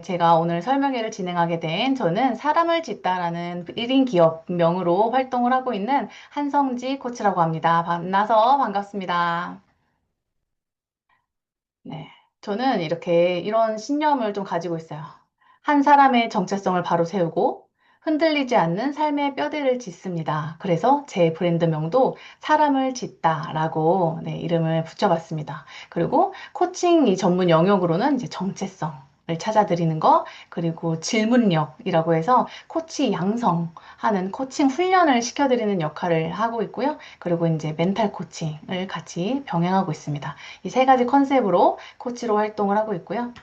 제가 오늘 설명회를 진행하게 된 저는 사람을 짓다라는 1인 기업명으로 활동을 하고 있는 한성지 코치라고 합니다. 만나서 반갑습니다. 네. 저는 이런 신념을 좀 가지고 있어요. 한 사람의 정체성을 바로 세우고 흔들리지 않는 삶의 뼈대를 짓습니다. 그래서 제 브랜드명도 사람을 짓다라고 이름을 붙여봤습니다. 그리고 코칭 이 전문 영역으로는 이제 정체성을 찾아드리는 거, 그리고 질문력이라고 해서 코치 양성하는 코칭 훈련을 시켜드리는 역할을 하고 있고요. 그리고 이제 멘탈 코칭을 같이 병행하고 있습니다. 이 세 가지 컨셉으로 코치로 활동을 하고 있고요.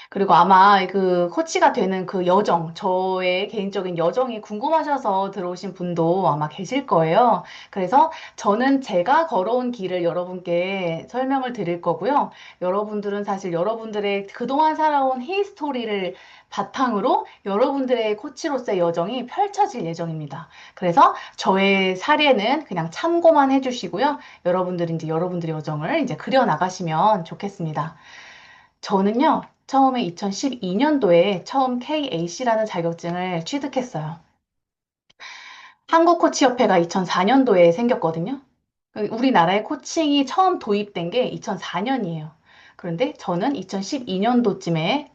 그리고 아마 그 코치가 되는 그 여정, 저의 개인적인 여정이 궁금하셔서 들어오신 분도 아마 계실 거예요. 그래서 저는 제가 걸어온 길을 여러분께 설명을 드릴 거고요. 여러분들은 사실 여러분들의 그동안 살아온 히스토리를 바탕으로 여러분들의 코치로서의 여정이 펼쳐질 예정입니다. 그래서 저의 사례는 그냥 참고만 해주시고요. 여러분들이 이제 여러분들의 여정을 이제 그려 나가시면 좋겠습니다. 저는요, 처음에 2012년도에 처음 KAC라는 자격증을 취득했어요. 한국코치협회가 2004년도에 생겼거든요. 우리나라에 코칭이 처음 도입된 게 2004년이에요. 그런데 저는 2012년도쯤에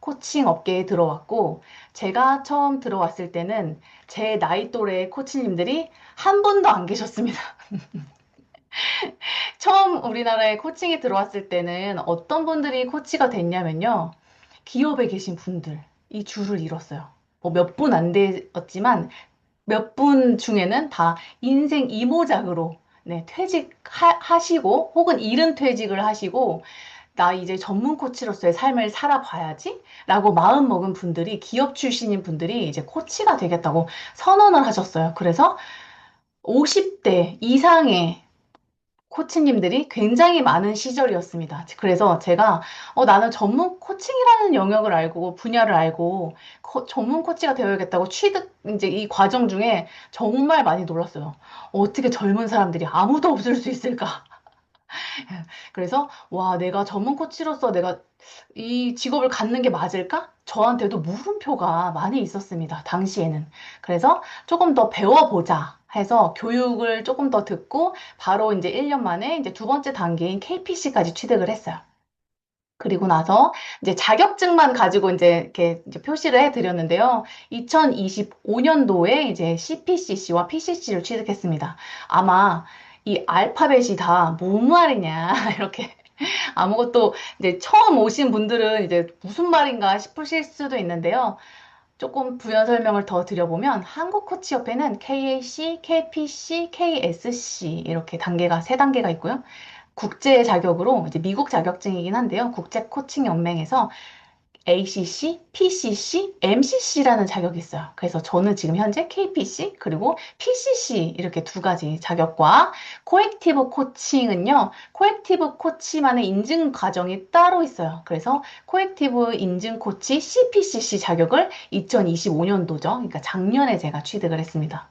코칭 업계에 들어왔고, 제가 처음 들어왔을 때는 제 나이 또래 코치님들이 한 분도 안 계셨습니다. 처음 우리나라에 코칭이 들어왔을 때는 어떤 분들이 코치가 됐냐면요. 기업에 계신 분들, 이 줄을 이뤘어요. 뭐 몇 분 안 되었지만 몇 분 중에는 다 인생 이모작으로 퇴직하시고 혹은 이른 퇴직을 하시고 나 이제 전문 코치로서의 삶을 살아봐야지 라고 마음 먹은 분들이 기업 출신인 분들이 이제 코치가 되겠다고 선언을 하셨어요. 그래서 50대 이상의 코치님들이 굉장히 많은 시절이었습니다. 그래서 제가 나는 전문 코칭이라는 영역을 알고 분야를 알고 전문 코치가 되어야겠다고 취득 이제 이 과정 중에 정말 많이 놀랐어요. 어떻게 젊은 사람들이 아무도 없을 수 있을까? 그래서 와, 내가 전문 코치로서 내가 이 직업을 갖는 게 맞을까? 저한테도 물음표가 많이 있었습니다. 당시에는. 그래서 조금 더 배워보자 해서 교육을 조금 더 듣고 바로 이제 1년 만에 이제 두 번째 단계인 KPC까지 취득을 했어요. 그리고 나서 이제 자격증만 가지고 이제 표시를 해드렸는데요. 2025년도에 이제 CPCC와 PCC를 취득했습니다. 아마 이 알파벳이 다 뭔 말이냐 이렇게 아무것도 이제 처음 오신 분들은 이제 무슨 말인가 싶으실 수도 있는데요. 조금 부연 설명을 더 드려보면 한국코치협회는 KAC, KPC, KSC 이렇게 단계가 세 단계가 있고요. 국제 자격으로 이제 미국 자격증이긴 한데요. 국제 코칭 연맹에서 ACC, PCC, MCC라는 자격이 있어요. 그래서 저는 지금 현재 KPC 그리고 PCC 이렇게 두 가지 자격과 코액티브 코칭은요. 코액티브 코치만의 인증 과정이 따로 있어요. 그래서 코액티브 인증 코치 CPCC 자격을 2025년도죠. 그러니까 작년에 제가 취득을 했습니다.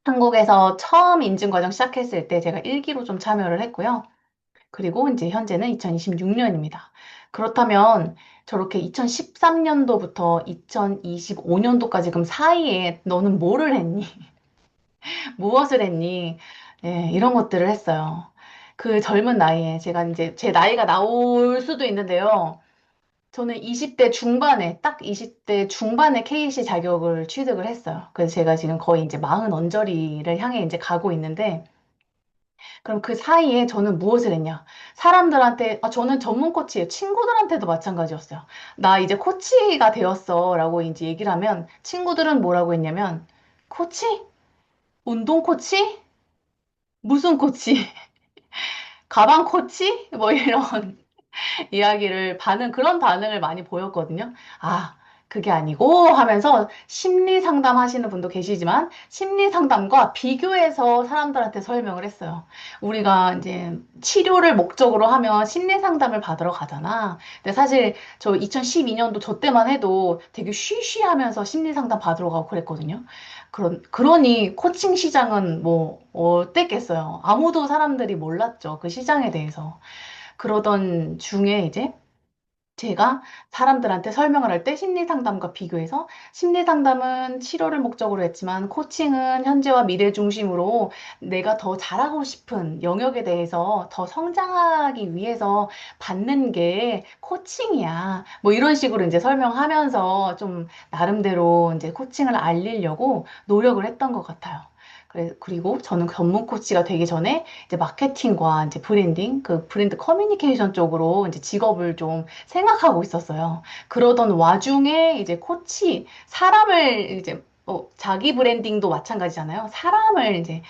한국에서 처음 인증 과정 시작했을 때 제가 1기로 좀 참여를 했고요. 그리고 이제 현재는 2026년입니다. 그렇다면 저렇게 2013년도부터 2025년도까지 그럼 사이에 너는 뭐를 했니? 무엇을 했니? 예, 이런 것들을 했어요. 그 젊은 나이에 제가 이제 제 나이가 나올 수도 있는데요. 저는 20대 중반에 딱 20대 중반에 KC 자격을 취득을 했어요. 그래서 제가 지금 거의 이제 40 언저리를 향해 이제 가고 있는데 그럼 그 사이에 저는 무엇을 했냐? 사람들한테, 저는 전문 코치예요. 친구들한테도 마찬가지였어요. 나 이제 코치가 되었어. 라고 이제 얘기를 하면 친구들은 뭐라고 했냐면, 코치? 운동 코치? 무슨 코치? 가방 코치? 뭐 이런 그런 반응을 많이 보였거든요. 아, 그게 아니고 하면서 심리 상담 하시는 분도 계시지만 심리 상담과 비교해서 사람들한테 설명을 했어요. 우리가 이제 치료를 목적으로 하면 심리 상담을 받으러 가잖아. 근데 사실 저 2012년도 저 때만 해도 되게 쉬쉬하면서 심리 상담 받으러 가고 그랬거든요. 그러니 코칭 시장은 뭐 어땠겠어요? 아무도 사람들이 몰랐죠. 그 시장에 대해서. 그러던 중에 이제 제가 사람들한테 설명을 할 때 심리 상담과 비교해서 심리 상담은 치료를 목적으로 했지만 코칭은 현재와 미래 중심으로 내가 더 잘하고 싶은 영역에 대해서 더 성장하기 위해서 받는 게 코칭이야. 뭐 이런 식으로 이제 설명하면서 좀 나름대로 이제 코칭을 알리려고 노력을 했던 것 같아요. 그리고 저는 전문 코치가 되기 전에 이제 마케팅과 이제 브랜딩, 그 브랜드 커뮤니케이션 쪽으로 이제 직업을 좀 생각하고 있었어요. 그러던 와중에 이제 코치, 사람을 이제 자기 브랜딩도 마찬가지잖아요. 사람을 이제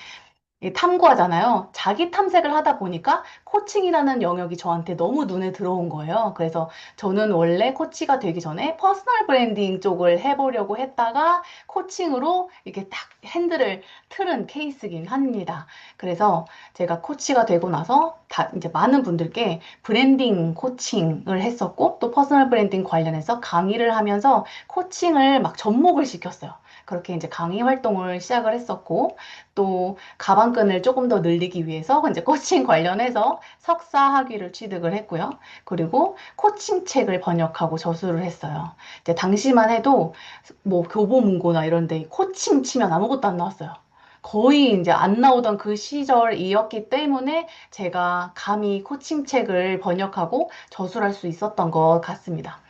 탐구하잖아요. 자기 탐색을 하다 보니까 코칭이라는 영역이 저한테 너무 눈에 들어온 거예요. 그래서 저는 원래 코치가 되기 전에 퍼스널 브랜딩 쪽을 해보려고 했다가 코칭으로 이렇게 딱 핸들을 틀은 케이스긴 합니다. 그래서 제가 코치가 되고 나서 다 이제 많은 분들께 브랜딩 코칭을 했었고 또 퍼스널 브랜딩 관련해서 강의를 하면서 코칭을 막 접목을 시켰어요. 그렇게 이제 강의 활동을 시작을 했었고 또 가방끈을 조금 더 늘리기 위해서 이제 코칭 관련해서 석사 학위를 취득을 했고요. 그리고 코칭 책을 번역하고 저술을 했어요. 이제 당시만 해도 뭐 교보문고나 이런 데 코칭 치면 아무것도 안 나왔어요. 거의 이제 안 나오던 그 시절이었기 때문에 제가 감히 코칭 책을 번역하고 저술할 수 있었던 것 같습니다.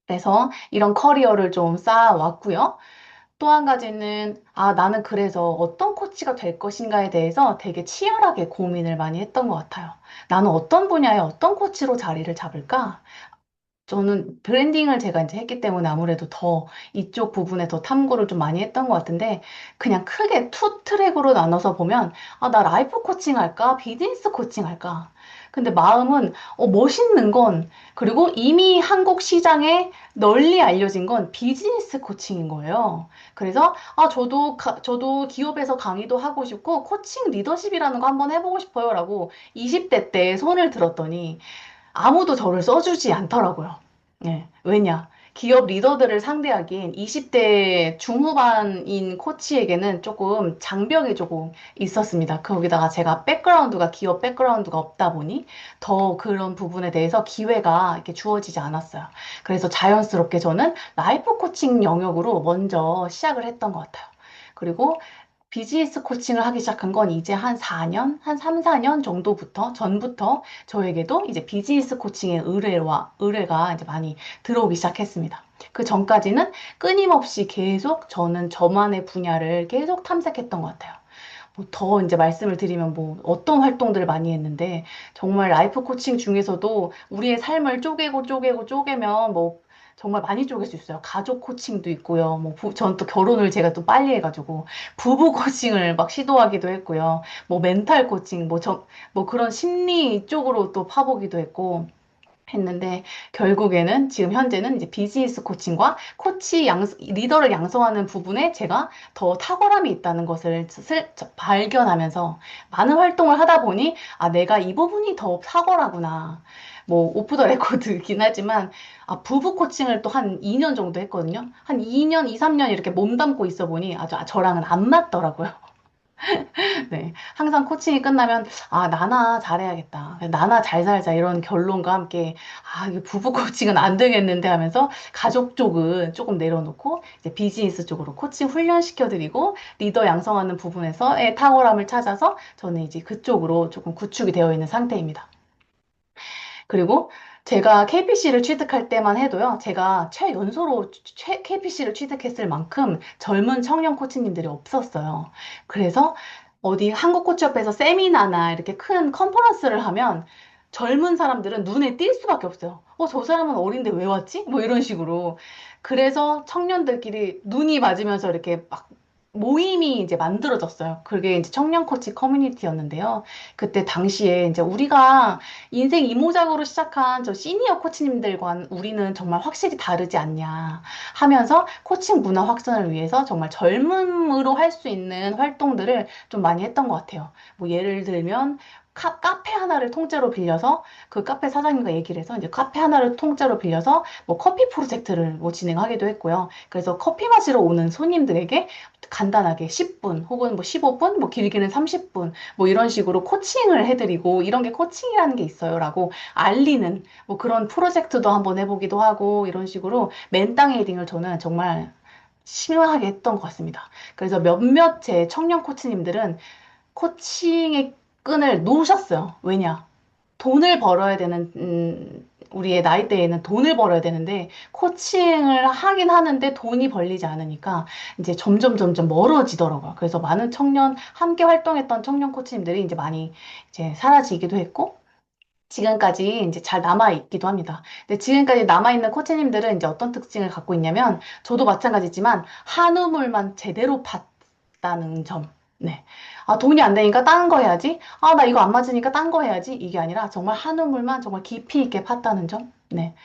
그래서 이런 커리어를 좀 쌓아왔고요. 또 한 가지는, 나는 그래서 어떤 코치가 될 것인가에 대해서 되게 치열하게 고민을 많이 했던 것 같아요. 나는 어떤 분야에 어떤 코치로 자리를 잡을까? 저는 브랜딩을 제가 이제 했기 때문에 아무래도 더 이쪽 부분에 더 탐구를 좀 많이 했던 것 같은데, 그냥 크게 투 트랙으로 나눠서 보면, 나 라이프 코칭 할까? 비즈니스 코칭 할까? 근데 마음은, 멋있는 건, 그리고 이미 한국 시장에 널리 알려진 건 비즈니스 코칭인 거예요. 그래서, 저도 기업에서 강의도 하고 싶고, 코칭 리더십이라는 거 한번 해보고 싶어요. 라고 20대 때 손을 들었더니, 아무도 저를 써주지 않더라고요. 예, 왜냐? 기업 리더들을 상대하기엔 20대 중후반인 코치에게는 조금 장벽이 조금 있었습니다. 거기다가 제가 백그라운드가 기업 백그라운드가 없다 보니 더 그런 부분에 대해서 기회가 이렇게 주어지지 않았어요. 그래서 자연스럽게 저는 라이프 코칭 영역으로 먼저 시작을 했던 것 같아요. 그리고 비즈니스 코칭을 하기 시작한 건 이제 한 4년, 한 3, 4년 전부터 저에게도 이제 비즈니스 코칭의 의뢰가 이제 많이 들어오기 시작했습니다. 그 전까지는 끊임없이 계속 저는 저만의 분야를 계속 탐색했던 것 같아요. 뭐 더 이제 말씀을 드리면 뭐 어떤 활동들을 많이 했는데 정말 라이프 코칭 중에서도 우리의 삶을 쪼개면 뭐 정말 많이 쪼갤 수 있어요. 가족 코칭도 있고요. 뭐 전 또 결혼을 제가 또 빨리 해가지고 부부 코칭을 막 시도하기도 했고요. 뭐 멘탈 코칭, 뭐 그런 심리 쪽으로 또 파보기도 했는데 결국에는 지금 현재는 이제 비즈니스 코칭과 리더를 양성하는 부분에 제가 더 탁월함이 있다는 것을 발견하면서 많은 활동을 하다 보니 내가 이 부분이 더 탁월하구나. 뭐 오프 더 레코드이긴 하지만 부부 코칭을 또 한 2년 정도 했거든요. 한 2년, 2, 3년 이렇게 몸담고 있어 보니 저랑은 안 맞더라고요. 네. 항상 코칭이 끝나면, 나나 잘해야겠다. 나나 잘 살자. 이런 결론과 함께, 이게 부부 코칭은 안 되겠는데 하면서 가족 쪽은 조금 내려놓고, 이제 비즈니스 쪽으로 코칭 훈련시켜드리고, 리더 양성하는 부분에서의 탁월함을 찾아서 저는 이제 그쪽으로 조금 구축이 되어 있는 상태입니다. 그리고 제가 KPC를 취득할 때만 해도요, 제가 최연소로 KPC를 취득했을 만큼 젊은 청년 코치님들이 없었어요. 그래서 어디 한국코치협회에서 세미나나 이렇게 큰 컨퍼런스를 하면 젊은 사람들은 눈에 띌 수밖에 없어요. 저 사람은 어린데 왜 왔지? 뭐 이런 식으로. 그래서 청년들끼리 눈이 맞으면서 이렇게 막 모임이 이제 만들어졌어요. 그게 이제 청년 코치 커뮤니티였는데요. 그때 당시에 이제 우리가 인생 이모작으로 시작한 저 시니어 코치님들과 우리는 정말 확실히 다르지 않냐 하면서 코칭 문화 확산을 위해서 정말 젊음으로 할 수 있는 활동들을 좀 많이 했던 것 같아요. 뭐 예를 들면 카페 하나를 통째로 빌려서 그 카페 사장님과 얘기를 해서 이제 카페 하나를 통째로 빌려서 뭐 커피 프로젝트를 뭐 진행하기도 했고요. 그래서 커피 마시러 오는 손님들에게 간단하게 10분 혹은 뭐 15분, 뭐 길게는 30분 뭐 이런 식으로 코칭을 해드리고 이런 게 코칭이라는 게 있어요라고 알리는 뭐 그런 프로젝트도 한번 해보기도 하고 이런 식으로 맨땅 헤딩을 저는 정말 심하게 했던 것 같습니다. 그래서 몇몇 제 청년 코치님들은 코칭의 끈을 놓으셨어요. 왜냐? 돈을 벌어야 되는, 우리의 나이대에는 돈을 벌어야 되는데, 코칭을 하긴 하는데 돈이 벌리지 않으니까, 이제 점점 멀어지더라고요. 그래서 많은 청년, 함께 활동했던 청년 코치님들이 이제 많이 이제 사라지기도 했고, 지금까지 이제 잘 남아있기도 합니다. 근데 지금까지 남아있는 코치님들은 이제 어떤 특징을 갖고 있냐면, 저도 마찬가지지만, 한우물만 제대로 봤다는 점. 네. 아, 돈이 안 되니까 딴 거 해야지. 아, 나 이거 안 맞으니까 딴 거 해야지. 이게 아니라 정말 한우물만 정말 깊이 있게 팠다는 점. 네.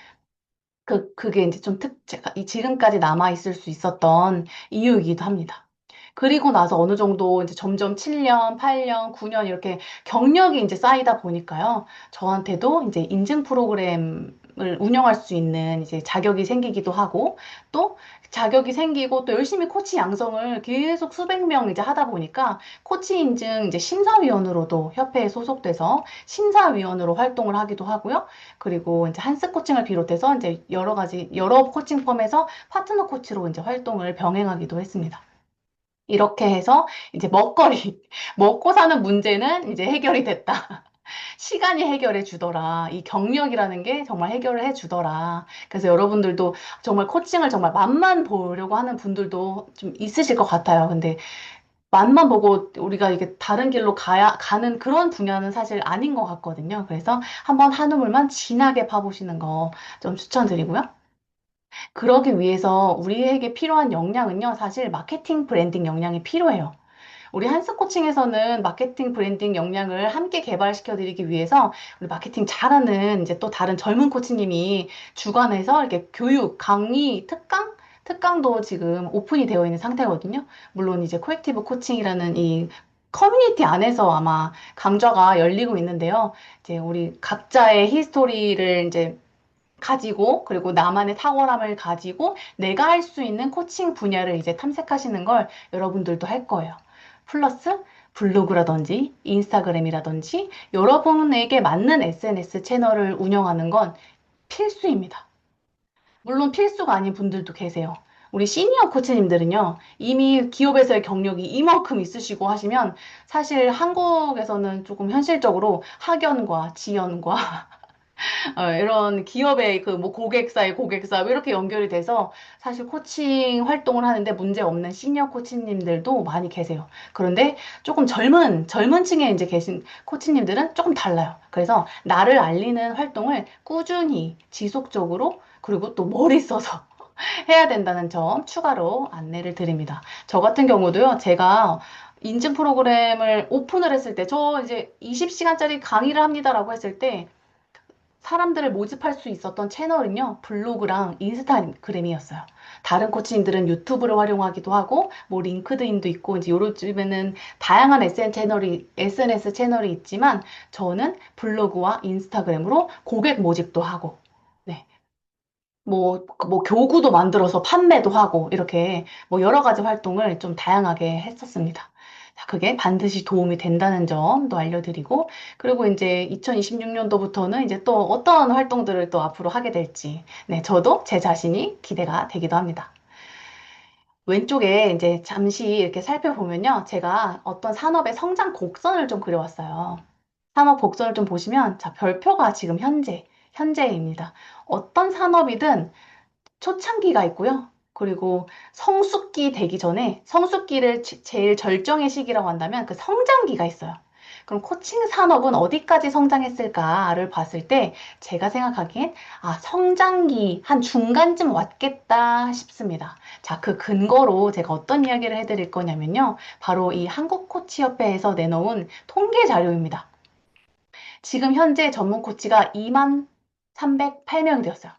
그게 이제 좀 제가 지금까지 남아있을 수 있었던 이유이기도 합니다. 그리고 나서 어느 정도 이제 점점 7년, 8년, 9년 이렇게 경력이 이제 쌓이다 보니까요. 저한테도 이제 인증 프로그램을 운영할 수 있는 이제 자격이 생기기도 하고 또 자격이 생기고 또 열심히 코치 양성을 계속 수백 명 이제 하다 보니까 코치 인증 이제 심사위원으로도 협회에 소속돼서 심사위원으로 활동을 하기도 하고요. 그리고 이제 한스 코칭을 비롯해서 이제 여러 가지, 여러 코칭 펌에서 파트너 코치로 이제 활동을 병행하기도 했습니다. 이렇게 해서 이제 먹거리, 먹고 사는 문제는 이제 해결이 됐다. 시간이 해결해 주더라. 이 경력이라는 게 정말 해결을 해 주더라. 그래서 여러분들도 정말 코칭을 정말 맛만 보려고 하는 분들도 좀 있으실 것 같아요. 근데 맛만 보고 우리가 이게 다른 길로 가는 그런 분야는 사실 아닌 것 같거든요. 그래서 한번 한우물만 진하게 파보시는 거 좀 추천드리고요. 그러기 위해서 우리에게 필요한 역량은요, 사실 마케팅 브랜딩 역량이 필요해요. 우리 한스 코칭에서는 마케팅 브랜딩 역량을 함께 개발시켜 드리기 위해서 우리 마케팅 잘하는 이제 또 다른 젊은 코치님이 주관해서 이렇게 교육, 강의, 특강도 지금 오픈이 되어 있는 상태거든요. 물론 이제 코액티브 코칭이라는 이 커뮤니티 안에서 아마 강좌가 열리고 있는데요. 이제 우리 각자의 히스토리를 이제 가지고 그리고 나만의 탁월함을 가지고 내가 할 수 있는 코칭 분야를 이제 탐색하시는 걸 여러분들도 할 거예요. 플러스 블로그라든지 인스타그램이라든지 여러분에게 맞는 SNS 채널을 운영하는 건 필수입니다. 물론 필수가 아닌 분들도 계세요. 우리 시니어 코치님들은요, 이미 기업에서의 경력이 이만큼 있으시고 하시면 사실 한국에서는 조금 현실적으로 학연과 지연과 이런 기업의 그 뭐 고객사의 고객사 뭐 이렇게 연결이 돼서 사실 코칭 활동을 하는데 문제 없는 시니어 코치님들도 많이 계세요. 그런데 조금 젊은 층에 이제 계신 코치님들은 조금 달라요. 그래서 나를 알리는 활동을 꾸준히 지속적으로 그리고 또 머리 써서 해야 된다는 점 추가로 안내를 드립니다. 저 같은 경우도요, 제가 인증 프로그램을 오픈을 했을 때, 저 이제 20시간짜리 강의를 합니다라고 했을 때, 사람들을 모집할 수 있었던 채널은요, 블로그랑 인스타그램이었어요. 다른 코치님들은 유튜브를 활용하기도 하고, 뭐 링크드인도 있고, 이제 요즘에는 다양한 SNS 채널이 있지만, 저는 블로그와 인스타그램으로 고객 모집도 하고, 네. 뭐 교구도 만들어서 판매도 하고, 이렇게 뭐 여러 가지 활동을 좀 다양하게 했었습니다. 자, 그게 반드시 도움이 된다는 점도 알려드리고, 그리고 이제 2026년도부터는 이제 또 어떤 활동들을 또 앞으로 하게 될지, 네, 저도 제 자신이 기대가 되기도 합니다. 왼쪽에 이제 잠시 이렇게 살펴보면요. 제가 어떤 산업의 성장 곡선을 좀 그려왔어요. 산업 곡선을 좀 보시면, 자, 별표가 지금 현재입니다. 어떤 산업이든 초창기가 있고요. 그리고 성숙기 되기 전에 성숙기를 제일 절정의 시기라고 한다면 그 성장기가 있어요. 그럼 코칭 산업은 어디까지 성장했을까를 봤을 때 제가 생각하기엔 성장기 한 중간쯤 왔겠다 싶습니다. 자, 그 근거로 제가 어떤 이야기를 해드릴 거냐면요. 바로 이 한국코치협회에서 내놓은 통계 자료입니다. 지금 현재 전문 코치가 2만 308명이 되었어요.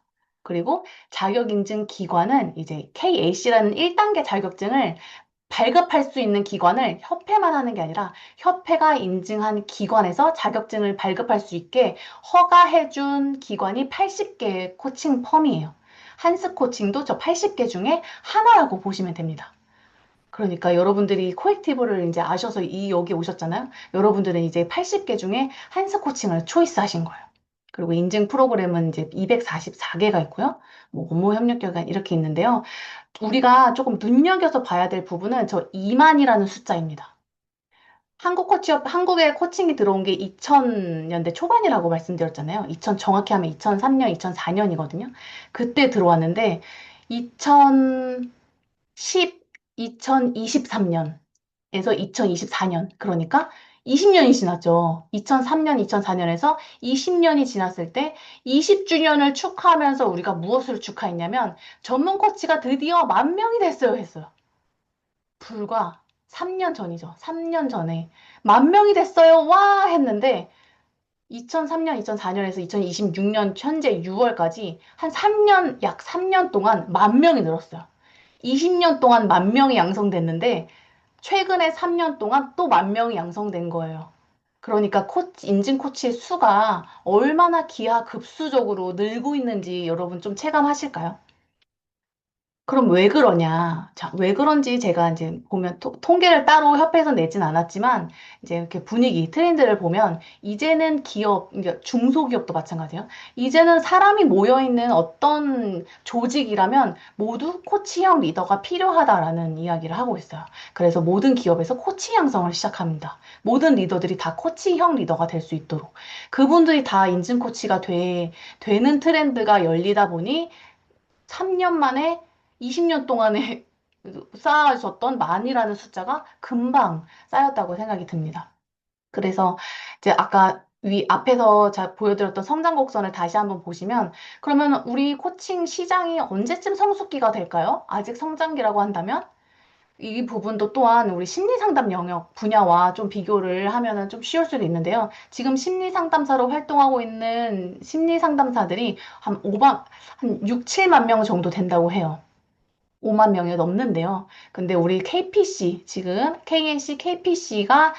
그리고 자격 인증 기관은 이제 KAC라는 1단계 자격증을 발급할 수 있는 기관을 협회만 하는 게 아니라 협회가 인증한 기관에서 자격증을 발급할 수 있게 허가해준 기관이 80개의 코칭 펌이에요. 한스 코칭도 저 80개 중에 하나라고 보시면 됩니다. 그러니까 여러분들이 코액티브를 이제 아셔서 여기 오셨잖아요. 여러분들은 이제 80개 중에 한스 코칭을 초이스 하신 거예요. 그리고 인증 프로그램은 이제 244개가 있고요. 뭐 업무 협력기관 이렇게 있는데요. 우리가 조금 눈여겨서 봐야 될 부분은 저 2만이라는 숫자입니다. 한국에 코칭이 들어온 게 2000년대 초반이라고 말씀드렸잖아요. 정확히 하면 2003년, 2004년이거든요. 그때 들어왔는데, 2010, 2023년에서 2024년, 그러니까 20년이 지났죠. 2003년, 2004년에서 20년이 지났을 때 20주년을 축하하면서 우리가 무엇을 축하했냐면 전문 코치가 드디어 10,000명이 됐어요 했어요. 불과 3년 전이죠. 3년 전에 10,000명이 됐어요. 와 했는데 2003년, 2004년에서 2026년 현재 6월까지 한 3년, 약 3년 동안 10,000명이 늘었어요. 20년 동안 10,000명이 양성됐는데 최근에 3년 동안 또 10,000명이 양성된 거예요. 그러니까 인증 코치의 수가 얼마나 기하급수적으로 늘고 있는지 여러분 좀 체감하실까요? 그럼 왜 그러냐? 자, 왜 그런지 제가 이제 보면 통계를 따로 협회에서 내진 않았지만 이제 이렇게 분위기, 트렌드를 보면 이제는 그러니까 중소기업도 마찬가지예요. 이제는 사람이 모여 있는 어떤 조직이라면 모두 코치형 리더가 필요하다라는 이야기를 하고 있어요. 그래서 모든 기업에서 코치 양성을 시작합니다. 모든 리더들이 다 코치형 리더가 될 수 있도록. 그분들이 다 인증 코치가 되는 트렌드가 열리다 보니 3년 만에 20년 동안에 쌓아졌던 만이라는 숫자가 금방 쌓였다고 생각이 듭니다. 그래서 이제 아까 앞에서 보여드렸던 성장 곡선을 다시 한번 보시면 그러면 우리 코칭 시장이 언제쯤 성숙기가 될까요? 아직 성장기라고 한다면 이 부분도 또한 우리 심리 상담 영역 분야와 좀 비교를 하면은 좀 쉬울 수도 있는데요. 지금 심리 상담사로 활동하고 있는 심리 상담사들이 한 6, 7만 명 정도 된다고 해요. 5만 명이 넘는데요. 근데 우리 KPC, 지금 KNC, KPC가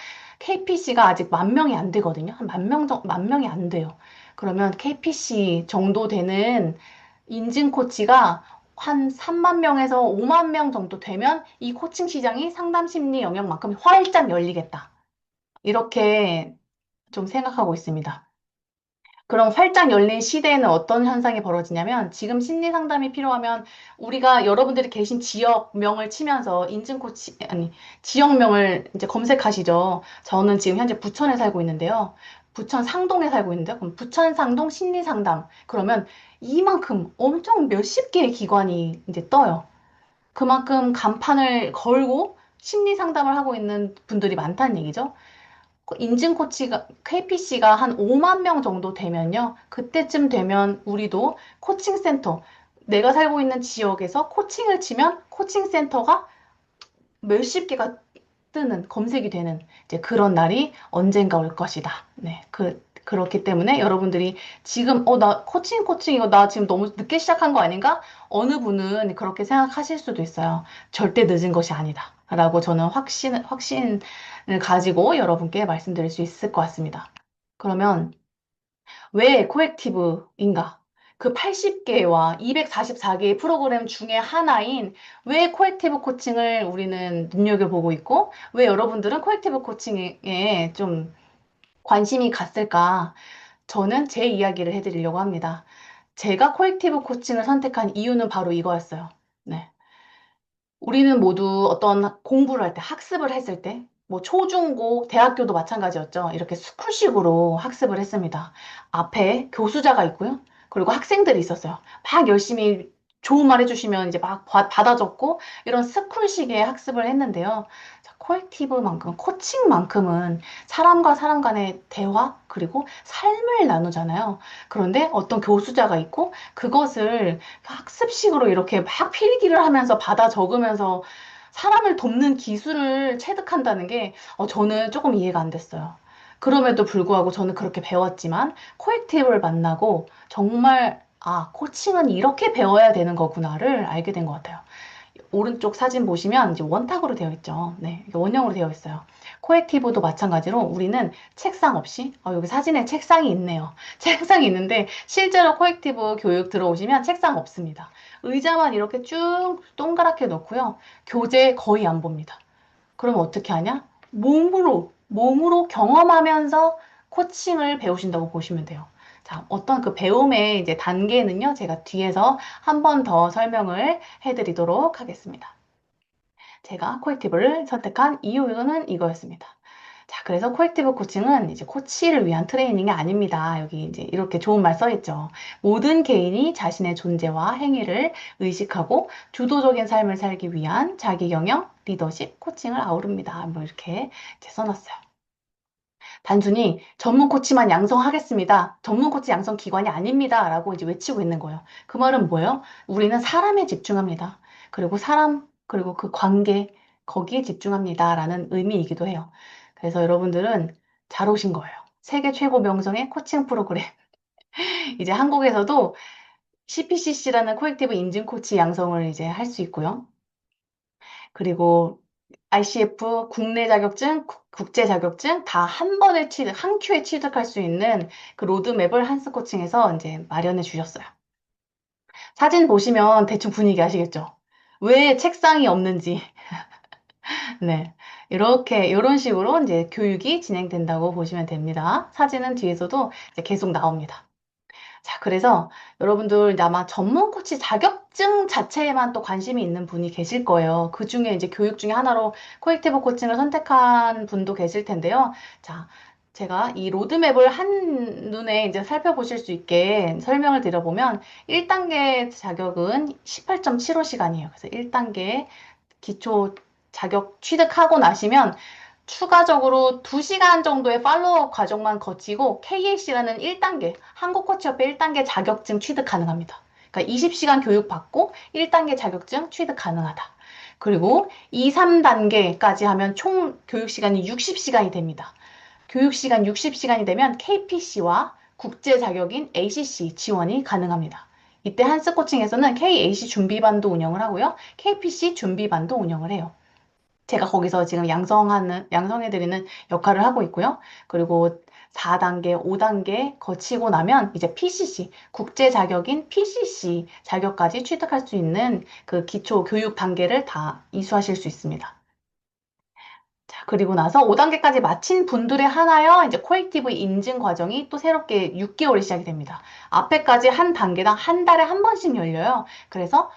아직 10,000명이 안 되거든요. 한 10,000명이 안 돼요. 그러면 KPC 정도 되는 인증 코치가 한 3만 명에서 5만 명 정도 되면 이 코칭 시장이 상담 심리 영역만큼 활짝 열리겠다. 이렇게 좀 생각하고 있습니다. 그럼 활짝 열린 시대에는 어떤 현상이 벌어지냐면 지금 심리 상담이 필요하면 우리가 여러분들이 계신 지역명을 치면서 인증 코치 아니 지역명을 이제 검색하시죠. 저는 지금 현재 부천에 살고 있는데요. 부천 상동에 살고 있는데요. 그럼 부천 상동 심리 상담 그러면 이만큼 엄청 몇십 개의 기관이 이제 떠요. 그만큼 간판을 걸고 심리 상담을 하고 있는 분들이 많다는 얘기죠. 인증 코치가, KPC가 한 5만 명 정도 되면요. 그때쯤 되면 우리도 코칭 센터, 내가 살고 있는 지역에서 코칭을 치면 코칭 센터가 몇십 개가 검색이 되는 이제 그런 날이 언젠가 올 것이다. 네. 그렇기 때문에 여러분들이 지금, 나 코칭 이거 나 지금 너무 늦게 시작한 거 아닌가? 어느 분은 그렇게 생각하실 수도 있어요. 절대 늦은 것이 아니다. 라고 저는 확신을 가지고 여러분께 말씀드릴 수 있을 것 같습니다. 그러면 왜 코액티브인가? 그 80개와 244개의 프로그램 중에 하나인 왜 코액티브 코칭을 우리는 눈여겨보고 있고, 왜 여러분들은 코액티브 코칭에 좀 관심이 갔을까? 저는 제 이야기를 해드리려고 합니다. 제가 코액티브 코칭을 선택한 이유는 바로 이거였어요. 네. 우리는 모두 어떤 공부를 할 때, 학습을 했을 때, 뭐 초중고, 대학교도 마찬가지였죠. 이렇게 스쿨식으로 학습을 했습니다. 앞에 교수자가 있고요. 그리고 학생들이 있었어요. 막 열심히 좋은 말 해주시면 이제 막 받아 적고 이런 스쿨식의 학습을 했는데요. 자, 코칭만큼은 사람과 사람 간의 대화, 그리고 삶을 나누잖아요. 그런데 어떤 교수자가 있고 그것을 학습식으로 이렇게 막 필기를 하면서 받아 적으면서 사람을 돕는 기술을 체득한다는 게 저는 조금 이해가 안 됐어요. 그럼에도 불구하고 저는 그렇게 배웠지만 코액티브를 만나고 정말 코칭은 이렇게 배워야 되는 거구나를 알게 된 것 같아요. 오른쪽 사진 보시면 이제 원탁으로 되어 있죠. 네, 이게 원형으로 되어 있어요. 코액티브도 마찬가지로 우리는 책상 없이, 여기 사진에 책상이 있네요. 책상이 있는데 실제로 코액티브 교육 들어오시면 책상 없습니다. 의자만 이렇게 쭉 동그랗게 놓고요. 교재 거의 안 봅니다. 그럼 어떻게 하냐? 몸으로 경험하면서 코칭을 배우신다고 보시면 돼요. 자, 어떤 그 배움의 이제 단계는요, 제가 뒤에서 한 번 더 설명을 해드리도록 하겠습니다. 제가 코액티브를 선택한 이유는 이거였습니다. 자, 그래서 코액티브 코칭은 이제 코치를 위한 트레이닝이 아닙니다. 여기 이제 이렇게 좋은 말 써있죠. 모든 개인이 자신의 존재와 행위를 의식하고 주도적인 삶을 살기 위한 자기 경영, 리더십, 코칭을 아우릅니다. 뭐 이렇게 이제 써놨어요. 단순히 전문 코치만 양성하겠습니다. 전문 코치 양성 기관이 아닙니다. 라고 이제 외치고 있는 거예요. 그 말은 뭐예요? 우리는 사람에 집중합니다. 그리고 그 관계, 거기에 집중합니다. 라는 의미이기도 해요. 그래서 여러분들은 잘 오신 거예요. 세계 최고 명성의 코칭 프로그램. 이제 한국에서도 CPCC라는 코액티브 인증 코치 양성을 이제 할 수 있고요. 그리고 ICF 국내 자격증, 국제 자격증 다 한 번에 한 큐에 취득할 수 있는 그 로드맵을 한스 코칭에서 이제 마련해 주셨어요. 사진 보시면 대충 분위기 아시겠죠? 왜 책상이 없는지. 네. 이런 식으로 이제 교육이 진행된다고 보시면 됩니다. 사진은 뒤에서도 이제 계속 나옵니다. 자, 그래서 여러분들 이제 아마 전문 코치 자격증 자체에만 또 관심이 있는 분이 계실 거예요. 그 중에 이제 교육 중에 하나로 코액티브 코칭을 선택한 분도 계실 텐데요. 자, 제가 이 로드맵을 한눈에 이제 살펴보실 수 있게 설명을 드려보면 1단계 자격은 18.75시간이에요. 그래서 1단계 기초 자격 취득하고 나시면 추가적으로 2시간 정도의 팔로우 과정만 거치고 KAC라는 1단계, 한국코치협회 1단계 자격증 취득 가능합니다. 그러니까 20시간 교육받고 1단계 자격증 취득 가능하다. 그리고 2, 3단계까지 하면 총 교육시간이 60시간이 됩니다. 교육시간 60시간이 되면 KPC와 국제 자격인 ACC 지원이 가능합니다. 이때 한스 코칭에서는 KAC 준비반도 운영을 하고요. KPC 준비반도 운영을 해요. 제가 거기서 지금 양성해드리는 역할을 하고 있고요. 그리고 4단계, 5단계 거치고 나면 이제 PCC, 국제 자격인 PCC 자격까지 취득할 수 있는 그 기초 교육 단계를 다 이수하실 수 있습니다. 자, 그리고 나서 5단계까지 마친 분들에 한하여 이제 코액티브 인증 과정이 또 새롭게 6개월이 시작이 됩니다. 앞에까지 한 단계당 한 달에 한 번씩 열려요. 그래서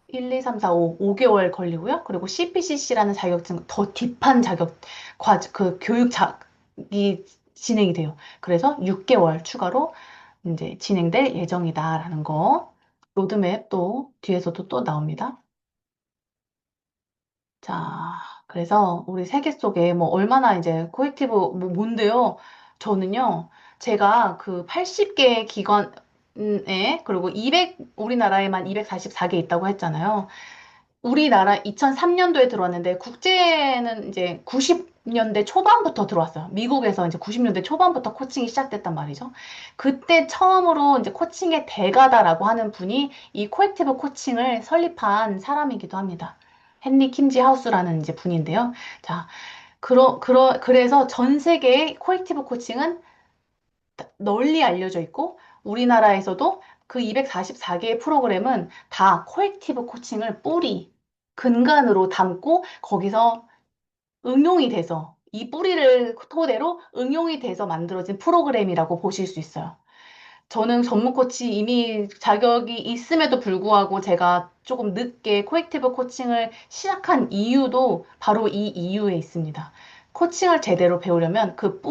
1, 2, 3, 4, 5, 5개월 걸리고요. 그리고 CPCC라는 자격증, 더 딥한 그 교육이 진행이 돼요. 그래서 6개월 추가로 이제 진행될 예정이다라는 거. 로드맵 또 뒤에서도 또 나옵니다. 자, 그래서 우리 세계 속에 뭐 얼마나 이제 코액티브 뭐 뭔데요? 저는요, 제가 그 80개 기관에 그리고 우리나라에만 244개 있다고 했잖아요. 우리나라 2003년도에 들어왔는데 국제는 이제 90년대 초반부터 들어왔어요. 미국에서 이제 90년대 초반부터 코칭이 시작됐단 말이죠. 그때 처음으로 이제 코칭의 대가다라고 하는 분이 이 코액티브 코칭을 설립한 사람이기도 합니다. 헨리 킴지 하우스라는 이제 분인데요. 자, 그래서 전 세계의 코액티브 코칭은 널리 알려져 있고 우리나라에서도 그 244개의 프로그램은 다 코액티브 코칭을 근간으로 담고 거기서 응용이 돼서 이 뿌리를 토대로 응용이 돼서 만들어진 프로그램이라고 보실 수 있어요. 저는 전문 코치 이미 자격이 있음에도 불구하고 제가 조금 늦게 코액티브 코칭을 시작한 이유도 바로 이 이유에 있습니다. 코칭을 제대로 배우려면 그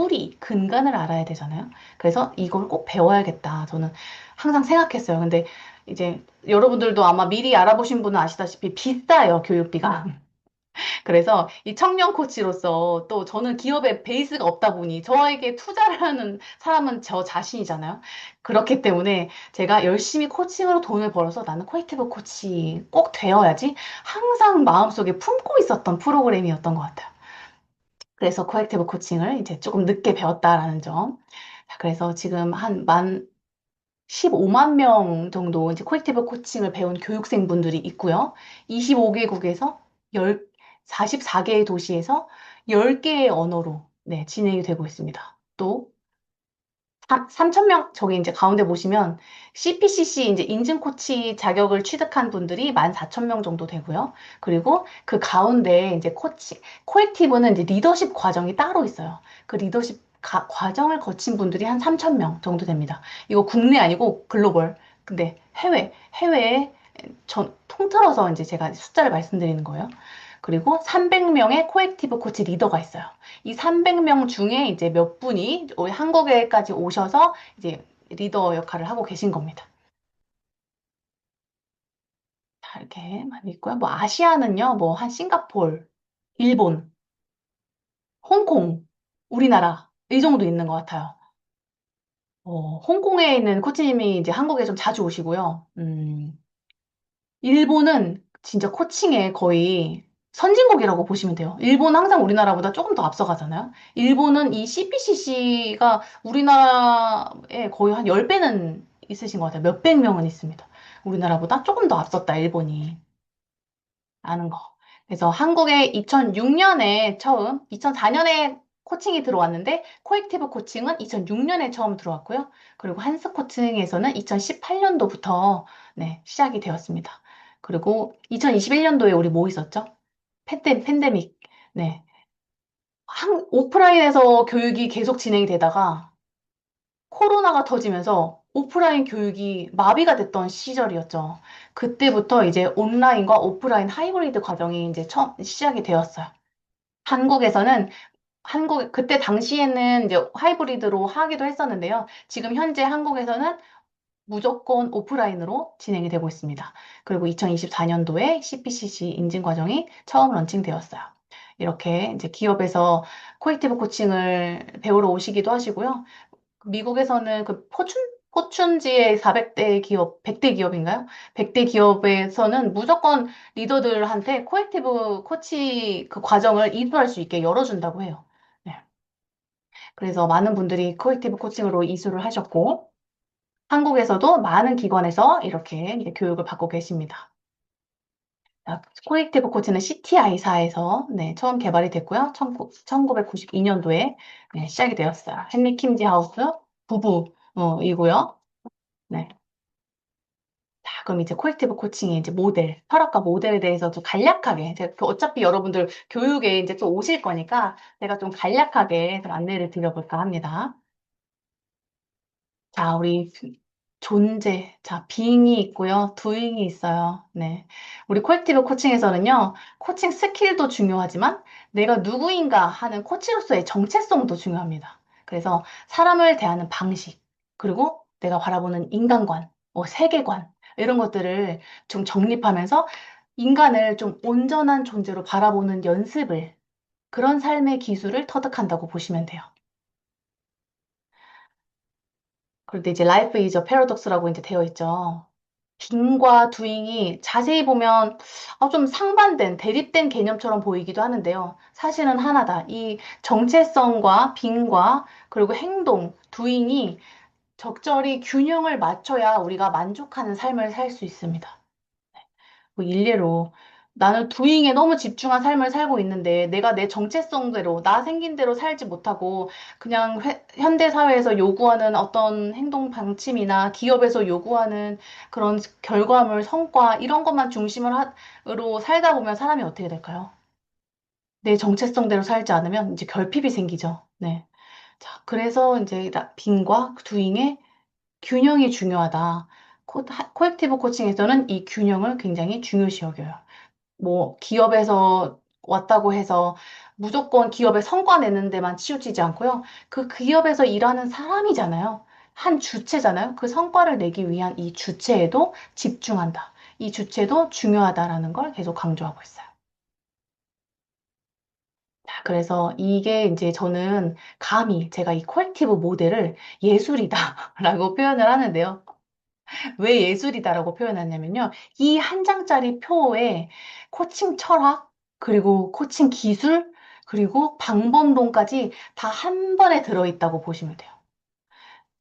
근간을 알아야 되잖아요. 그래서 이걸 꼭 배워야겠다. 저는 항상 생각했어요. 근데 이제 여러분들도 아마 미리 알아보신 분은 아시다시피 비싸요, 교육비가. 그래서 이 청년 코치로서 또 저는 기업에 베이스가 없다 보니 저에게 투자를 하는 사람은 저 자신이잖아요. 그렇기 때문에 제가 열심히 코칭으로 돈을 벌어서 나는 코액티브 코치 꼭 되어야지 항상 마음속에 품고 있었던 프로그램이었던 것 같아요. 그래서 코액티브 코칭을 이제 조금 늦게 배웠다라는 점. 자, 그래서 지금 15만 명 정도 이제 콜렉티브 코칭을 배운 교육생분들이 있고요. 25개국에서 44개의 도시에서 10개의 언어로 네, 진행이 되고 있습니다. 또 3,000명, 저기 이제 가운데 보시면 CPCC 이제 인증 코치 자격을 취득한 분들이 14,000명 정도 되고요. 그리고 그 가운데 이제 코액티브는 이제 리더십 과정이 따로 있어요. 그 리더십 과정을 거친 분들이 한 3,000명 정도 됩니다. 이거 국내 아니고 글로벌. 근데 해외에 통틀어서 이제 제가 숫자를 말씀드리는 거예요. 그리고 300명의 코액티브 코치 리더가 있어요. 이 300명 중에 이제 몇 분이 한국에까지 오셔서 이제 리더 역할을 하고 계신 겁니다. 자, 이렇게 많이 있고요. 뭐 아시아는요, 뭐 한 싱가폴, 일본, 홍콩, 우리나라 이 정도 있는 것 같아요. 홍콩에 있는 코치님이 이제 한국에 좀 자주 오시고요. 일본은 진짜 코칭에 거의 선진국이라고 보시면 돼요. 일본 항상 우리나라보다 조금 더 앞서가잖아요. 일본은 이 CPCC가 우리나라에 거의 한 10배는 있으신 것 같아요. 몇백 명은 있습니다. 우리나라보다 조금 더 앞섰다, 일본이. 아는 거. 그래서 한국에 2006년에 처음, 2004년에 코칭이 들어왔는데, 코액티브 코칭은 2006년에 처음 들어왔고요. 그리고 한스 코칭에서는 2018년도부터 네, 시작이 되었습니다. 그리고 2021년도에 우리 뭐 있었죠? 팬데믹. 네. 오프라인에서 교육이 계속 진행이 되다가 코로나가 터지면서 오프라인 교육이 마비가 됐던 시절이었죠. 그때부터 이제 온라인과 오프라인 하이브리드 과정이 이제 처음 시작이 되었어요. 한국에서는 그때 당시에는 이제 하이브리드로 하기도 했었는데요. 지금 현재 한국에서는 무조건 오프라인으로 진행이 되고 있습니다. 그리고 2024년도에 CPCC 인증 과정이 처음 런칭되었어요. 이렇게 이제 기업에서 코액티브 코칭을 배우러 오시기도 하시고요. 미국에서는 그 포춘지의 400대 기업, 100대 기업인가요? 100대 기업에서는 무조건 리더들한테 코액티브 코치 그 과정을 이수할 수 있게 열어준다고 해요. 네. 그래서 많은 분들이 코액티브 코칭으로 이수를 하셨고, 한국에서도 많은 기관에서 이렇게 이제 교육을 받고 계십니다. 코렉티브 코치는 CTI사에서 네, 처음 개발이 됐고요. 1992년도에 네, 시작이 되었어요. 헨리 킴지 하우스 부부이고요. 네. 자, 그럼 이제 코렉티브 코칭의 이제 철학과 모델에 대해서 좀 간략하게, 제가 어차피 여러분들 교육에 이제 또 오실 거니까 제가 좀 간략하게 좀 안내를 드려볼까 합니다. 자, 우리 자, being이 있고요. doing이 있어요. 네. 우리 코액티브 코칭에서는요, 코칭 스킬도 중요하지만 내가 누구인가 하는 코치로서의 정체성도 중요합니다. 그래서 사람을 대하는 방식, 그리고 내가 바라보는 인간관, 뭐 세계관, 이런 것들을 좀 정립하면서 인간을 좀 온전한 존재로 바라보는 연습을, 그런 삶의 기술을 터득한다고 보시면 돼요. 그런데 이제 life is a paradox라고 이제 되어 있죠. 빙과 두잉이 자세히 보면 좀 상반된, 대립된 개념처럼 보이기도 하는데요. 사실은 하나다. 이 정체성과 빙과 그리고 행동, 두잉이 적절히 균형을 맞춰야 우리가 만족하는 삶을 살 수 있습니다. 뭐 일례로 나는 두잉에 너무 집중한 삶을 살고 있는데 내가 내 정체성대로 나 생긴 대로 살지 못하고 그냥 현대 사회에서 요구하는 어떤 행동 방침이나 기업에서 요구하는 그런 결과물, 성과 이런 것만 으로 살다 보면 사람이 어떻게 될까요? 내 정체성대로 살지 않으면 이제 결핍이 생기죠. 네. 자, 그래서 이제 빙과 두잉의 균형이 중요하다. 코액티브 코칭에서는 이 균형을 굉장히 중요시 여겨요. 뭐 기업에서 왔다고 해서 무조건 기업의 성과 내는 데만 치우치지 않고요. 그 기업에서 일하는 사람이잖아요. 한 주체잖아요. 그 성과를 내기 위한 이 주체에도 집중한다. 이 주체도 중요하다라는 걸 계속 강조하고 있어요. 자, 그래서 이게 이제 저는 감히 제가 이 코렉티브 모델을 예술이다라고 표현을 하는데요. 왜 예술이다라고 표현하냐면요. 이 한 장짜리 표에 코칭 철학, 그리고 코칭 기술, 그리고 방법론까지 다 한 번에 들어있다고 보시면 돼요.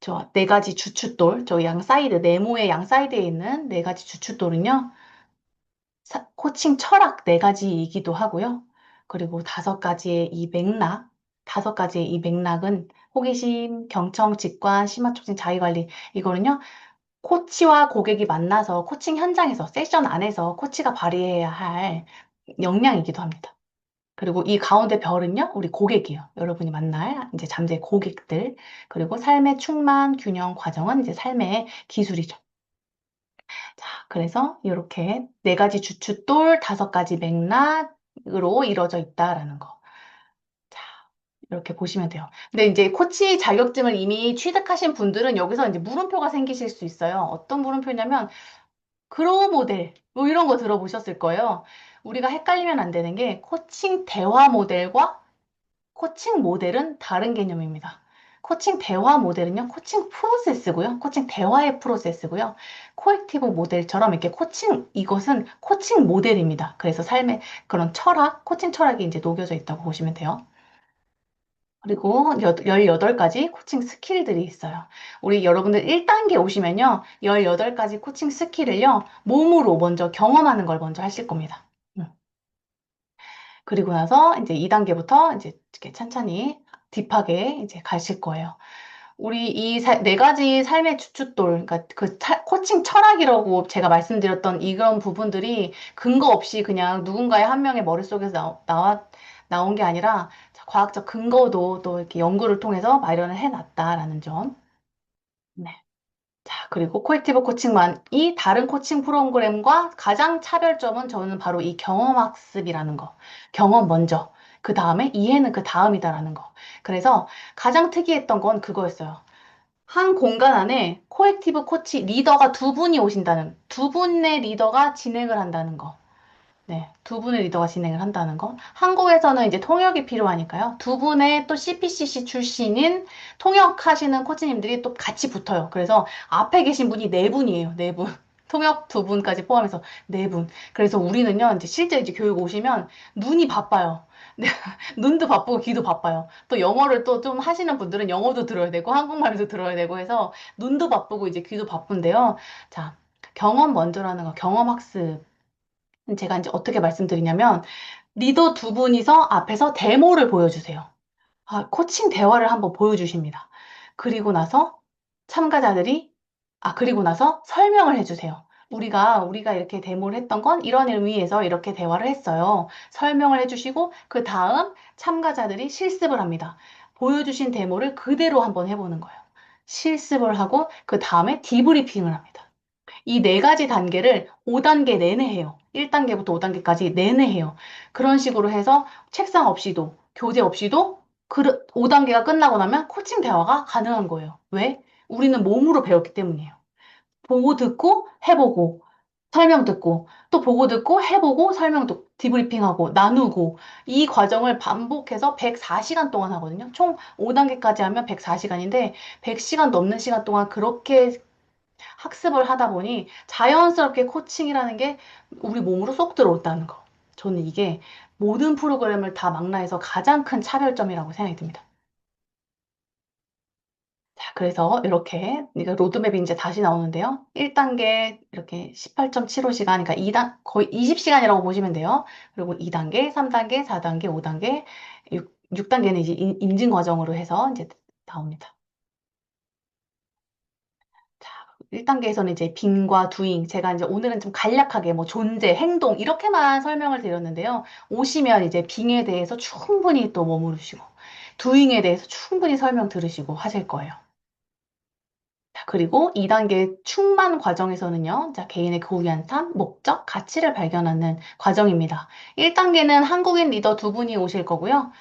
저 네 가지 주춧돌, 저 양 사이드, 네모의 양 사이드에 있는 네 가지 주춧돌은요, 코칭 철학 네 가지이기도 하고요. 그리고 다섯 가지의 이 맥락, 다섯 가지의 이 맥락은 호기심, 경청, 직관, 심화촉진, 자기관리. 이거는요, 코치와 고객이 만나서 코칭 현장에서, 세션 안에서 코치가 발휘해야 할 역량이기도 합니다. 그리고 이 가운데 별은요, 우리 고객이요. 여러분이 만날 이제 잠재 고객들. 그리고 삶의 충만, 균형, 과정은 이제 삶의 기술이죠. 자, 그래서 이렇게 네 가지 주춧돌, 다섯 가지 맥락으로 이루어져 있다라는 거. 자, 이렇게 보시면 돼요. 근데 이제 코치 자격증을 이미 취득하신 분들은 여기서 이제 물음표가 생기실 수 있어요. 어떤 물음표냐면, 그로우 모델, 뭐 이런 거 들어보셨을 거예요. 우리가 헷갈리면 안 되는 게 코칭 대화 모델과 코칭 모델은 다른 개념입니다. 코칭 대화 모델은요, 코칭 프로세스고요. 코칭 대화의 프로세스고요. 코액티브 모델처럼 이렇게 이것은 코칭 모델입니다. 그래서 삶의 그런 철학, 코칭 철학이 이제 녹여져 있다고 보시면 돼요. 그리고 18가지 코칭 스킬들이 있어요. 우리 여러분들 1단계 오시면요, 18가지 코칭 스킬을요, 몸으로 먼저 경험하는 걸 먼저 하실 겁니다. 그리고 나서 이제 2단계부터 이제 이렇게 천천히 딥하게 이제 가실 거예요. 우리 이 네 가지 삶의 주춧돌, 그러니까 코칭 철학이라고 제가 말씀드렸던 이런 부분들이 근거 없이 그냥 누군가의 한 명의 머릿속에서 나온 게 아니라 과학적 근거도 또 이렇게 연구를 통해서 마련을 해놨다라는 점. 네. 자, 그리고 코액티브 코칭만이 다른 코칭 프로그램과 가장 차별점은 저는 바로 이 경험학습이라는 거. 경험 먼저. 그 다음에 이해는 그 다음이다라는 거. 그래서 가장 특이했던 건 그거였어요. 한 공간 안에 코액티브 코치 리더가 두 분이 오신다는, 두 분의 리더가 진행을 한다는 거. 네, 두 분의 리더가 진행을 한다는 거. 한국에서는 이제 통역이 필요하니까요. 두 분의 또 CPCC 출신인 통역하시는 코치님들이 또 같이 붙어요. 그래서 앞에 계신 분이 네 분이에요. 네 분. 통역 두 분까지 포함해서 네 분. 그래서 우리는요, 이제 실제 이제 교육 오시면 눈이 바빠요. 네, 눈도 바쁘고 귀도 바빠요. 또 영어를 또 좀 하시는 분들은 영어도 들어야 되고 한국말도 들어야 되고 해서 눈도 바쁘고 이제 귀도 바쁜데요. 자, 경험 먼저라는 거, 경험 학습. 제가 이제 어떻게 말씀드리냐면, 리더 두 분이서 앞에서 데모를 보여주세요. 아, 코칭 대화를 한번 보여주십니다. 그리고 나서 참가자들이, 그리고 나서 설명을 해주세요. 우리가 이렇게 데모를 했던 건 이런 의미에서 이렇게 대화를 했어요. 설명을 해주시고, 그 다음 참가자들이 실습을 합니다. 보여주신 데모를 그대로 한번 해보는 거예요. 실습을 하고, 그 다음에 디브리핑을 합니다. 이 네 가지 단계를 5단계 내내 해요. 1단계부터 5단계까지 내내 해요. 그런 식으로 해서 책상 없이도, 교재 없이도 5단계가 끝나고 나면 코칭 대화가 가능한 거예요. 왜? 우리는 몸으로 배웠기 때문이에요. 보고 듣고 해보고 설명 듣고 또 보고 듣고 해보고 설명 듣고 디브리핑하고 나누고 이 과정을 반복해서 104시간 동안 하거든요. 총 5단계까지 하면 104시간인데 100시간 넘는 시간 동안 그렇게 학습을 하다 보니 자연스럽게 코칭이라는 게 우리 몸으로 쏙 들어온다는 거. 저는 이게 모든 프로그램을 다 망라해서 가장 큰 차별점이라고 생각이 듭니다. 자, 그래서 이렇게 이거 로드맵이 이제 다시 나오는데요. 1단계 이렇게 18.75시간, 그러니까 2단 거의 20시간이라고 보시면 돼요. 그리고 2단계, 3단계, 4단계, 5단계, 6단계는 이제 인증 과정으로 해서 이제 나옵니다. 자, 1단계에서는 이제 빙과 두잉, 제가 이제 오늘은 좀 간략하게 뭐 존재, 행동 이렇게만 설명을 드렸는데요. 오시면 이제 빙에 대해서 충분히 또 머무르시고 두잉에 대해서 충분히 설명 들으시고 하실 거예요. 자, 그리고 2단계 충만 과정에서는요, 자, 개인의 고유한 삶, 목적, 가치를 발견하는 과정입니다. 1단계는 한국인 리더 두 분이 오실 거고요.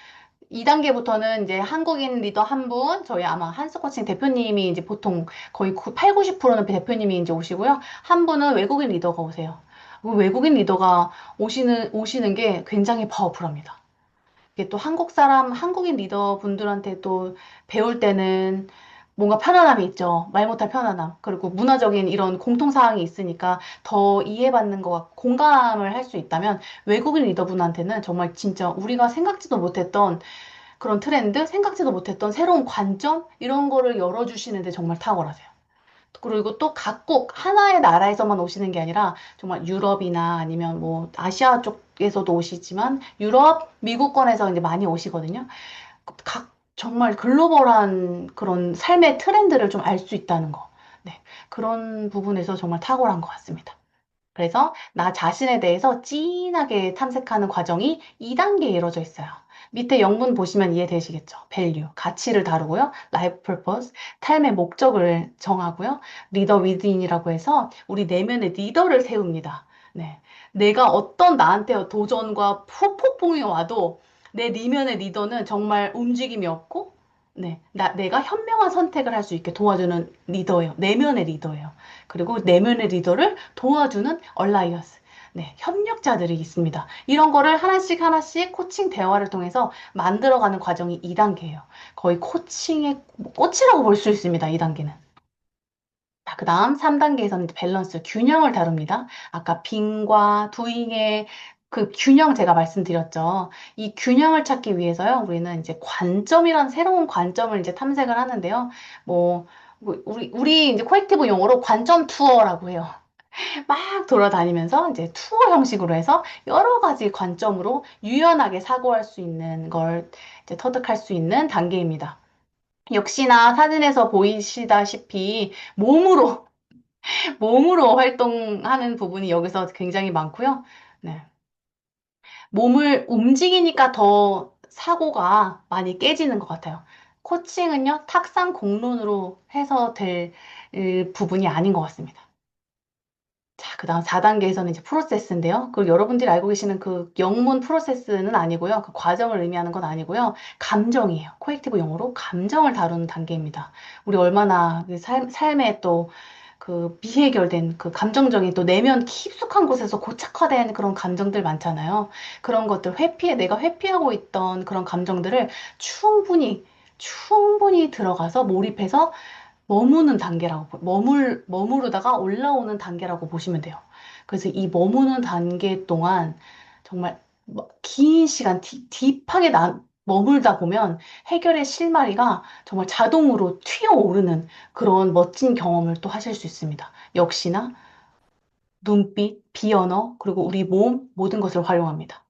2단계부터는 이제 한국인 리더 한 분, 저희 아마 한스코칭 대표님이 이제 보통 거의 8, 90%는 대표님이 이제 오시고요. 한 분은 외국인 리더가 오세요. 그 외국인 리더가 오시는 게 굉장히 파워풀합니다. 이게 또 한국인 리더 분들한테 또 배울 때는 뭔가 편안함이 있죠. 말 못할 편안함. 그리고 문화적인 이런 공통사항이 있으니까 더 이해받는 것 같고 공감을 할 수 있다면 외국인 리더분한테는 정말 진짜 우리가 생각지도 못했던 그런 트렌드, 생각지도 못했던 새로운 관점, 이런 거를 열어주시는데 정말 탁월하세요. 그리고 또 각국 하나의 나라에서만 오시는 게 아니라 정말 유럽이나 아니면 뭐 아시아 쪽에서도 오시지만 유럽, 미국권에서 이제 많이 오시거든요. 정말 글로벌한 그런 삶의 트렌드를 좀 알 수 있다는 거. 네. 그런 부분에서 정말 탁월한 것 같습니다. 그래서 나 자신에 대해서 진하게 탐색하는 과정이 2단계에 이루어져 있어요. 밑에 영문 보시면 이해되시겠죠? value, 가치를 다루고요. life purpose, 삶의 목적을 정하고요. leader within이라고 해서 우리 내면의 리더를 세웁니다. 네. 내가 어떤 나한테 도전과 폭풍이 와도 내 내면의 리더는 정말 움직임이 없고, 네. 내가 현명한 선택을 할 수 있게 도와주는 리더예요. 내면의 리더예요. 그리고 내면의 리더를 도와주는 얼라이언스. 네, 협력자들이 있습니다. 이런 거를 하나씩 하나씩 코칭 대화를 통해서 만들어가는 과정이 2단계예요. 거의 코칭의 꽃이라고 볼 수 있습니다. 2단계는. 자, 그 다음 3단계에서는 밸런스, 균형을 다룹니다. 아까 빙과 두잉의 그 균형 제가 말씀드렸죠. 이 균형을 찾기 위해서요, 우리는 이제 관점이란 새로운 관점을 이제 탐색을 하는데요. 뭐, 우리 이제 코액티브 용어로 관점 투어라고 해요. 막 돌아다니면서 이제 투어 형식으로 해서 여러 가지 관점으로 유연하게 사고할 수 있는 걸 이제 터득할 수 있는 단계입니다. 역시나 사진에서 보이시다시피 몸으로 활동하는 부분이 여기서 굉장히 많고요. 네. 몸을 움직이니까 더 사고가 많이 깨지는 것 같아요. 코칭은요, 탁상 공론으로 해서 될 부분이 아닌 것 같습니다. 자, 그 다음 4단계에서는 이제 프로세스인데요. 그 여러분들이 알고 계시는 그 영문 프로세스는 아니고요. 그 과정을 의미하는 건 아니고요. 감정이에요. 코액티브 용어로 감정을 다루는 단계입니다. 우리 얼마나 그 삶에 또 그 미해결된 그 감정적인 또 내면 깊숙한 곳에서 고착화된 그런 감정들 많잖아요. 그런 것들 내가 회피하고 있던 그런 감정들을 충분히 들어가서 몰입해서 머무르다가 올라오는 단계라고 보시면 돼요. 그래서 이 머무는 단계 동안 정말 긴 시간 딥하게 머물다 보면 해결의 실마리가 정말 자동으로 튀어오르는 그런 멋진 경험을 또 하실 수 있습니다. 역시나 눈빛, 비언어, 그리고 우리 몸 모든 것을 활용합니다.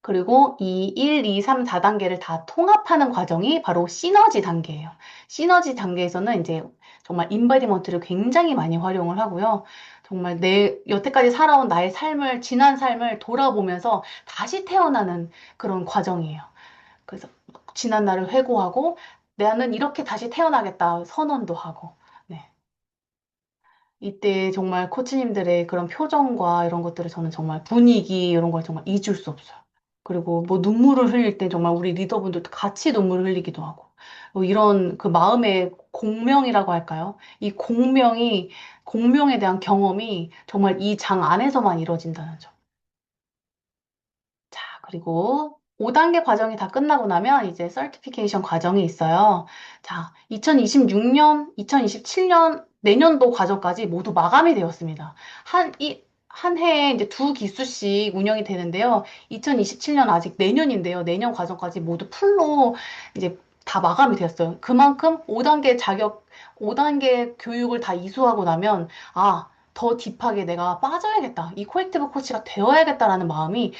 그리고 이 1, 2, 3, 4단계를 다 통합하는 과정이 바로 시너지 단계예요. 시너지 단계에서는 이제 정말 인바디먼트를 굉장히 많이 활용을 하고요. 정말 여태까지 살아온 나의 지난 삶을 돌아보면서 다시 태어나는 그런 과정이에요. 그래서 지난 날을 회고하고 나는 이렇게 다시 태어나겠다 선언도 하고. 네. 이때 정말 코치님들의 그런 표정과 이런 것들을 저는 정말 분위기 이런 걸 정말 잊을 수 없어요. 그리고 뭐 눈물을 흘릴 때 정말 우리 리더분들도 같이 눈물을 흘리기도 하고 이런 그 마음의 공명이라고 할까요? 공명에 대한 경험이 정말 이 장 안에서만 이루어진다는 점. 자, 그리고 5단계 과정이 다 끝나고 나면 이제 서티피케이션 과정이 있어요. 자, 2026년, 2027년 내년도 과정까지 모두 마감이 되었습니다. 한 해에 이제 두 기수씩 운영이 되는데요. 2027년 아직 내년인데요. 내년 과정까지 모두 풀로 이제 다 마감이 되었어요. 그만큼 5단계 교육을 다 이수하고 나면, 아, 더 딥하게 내가 빠져야겠다. 이 코액티브 코치가 되어야겠다라는 마음이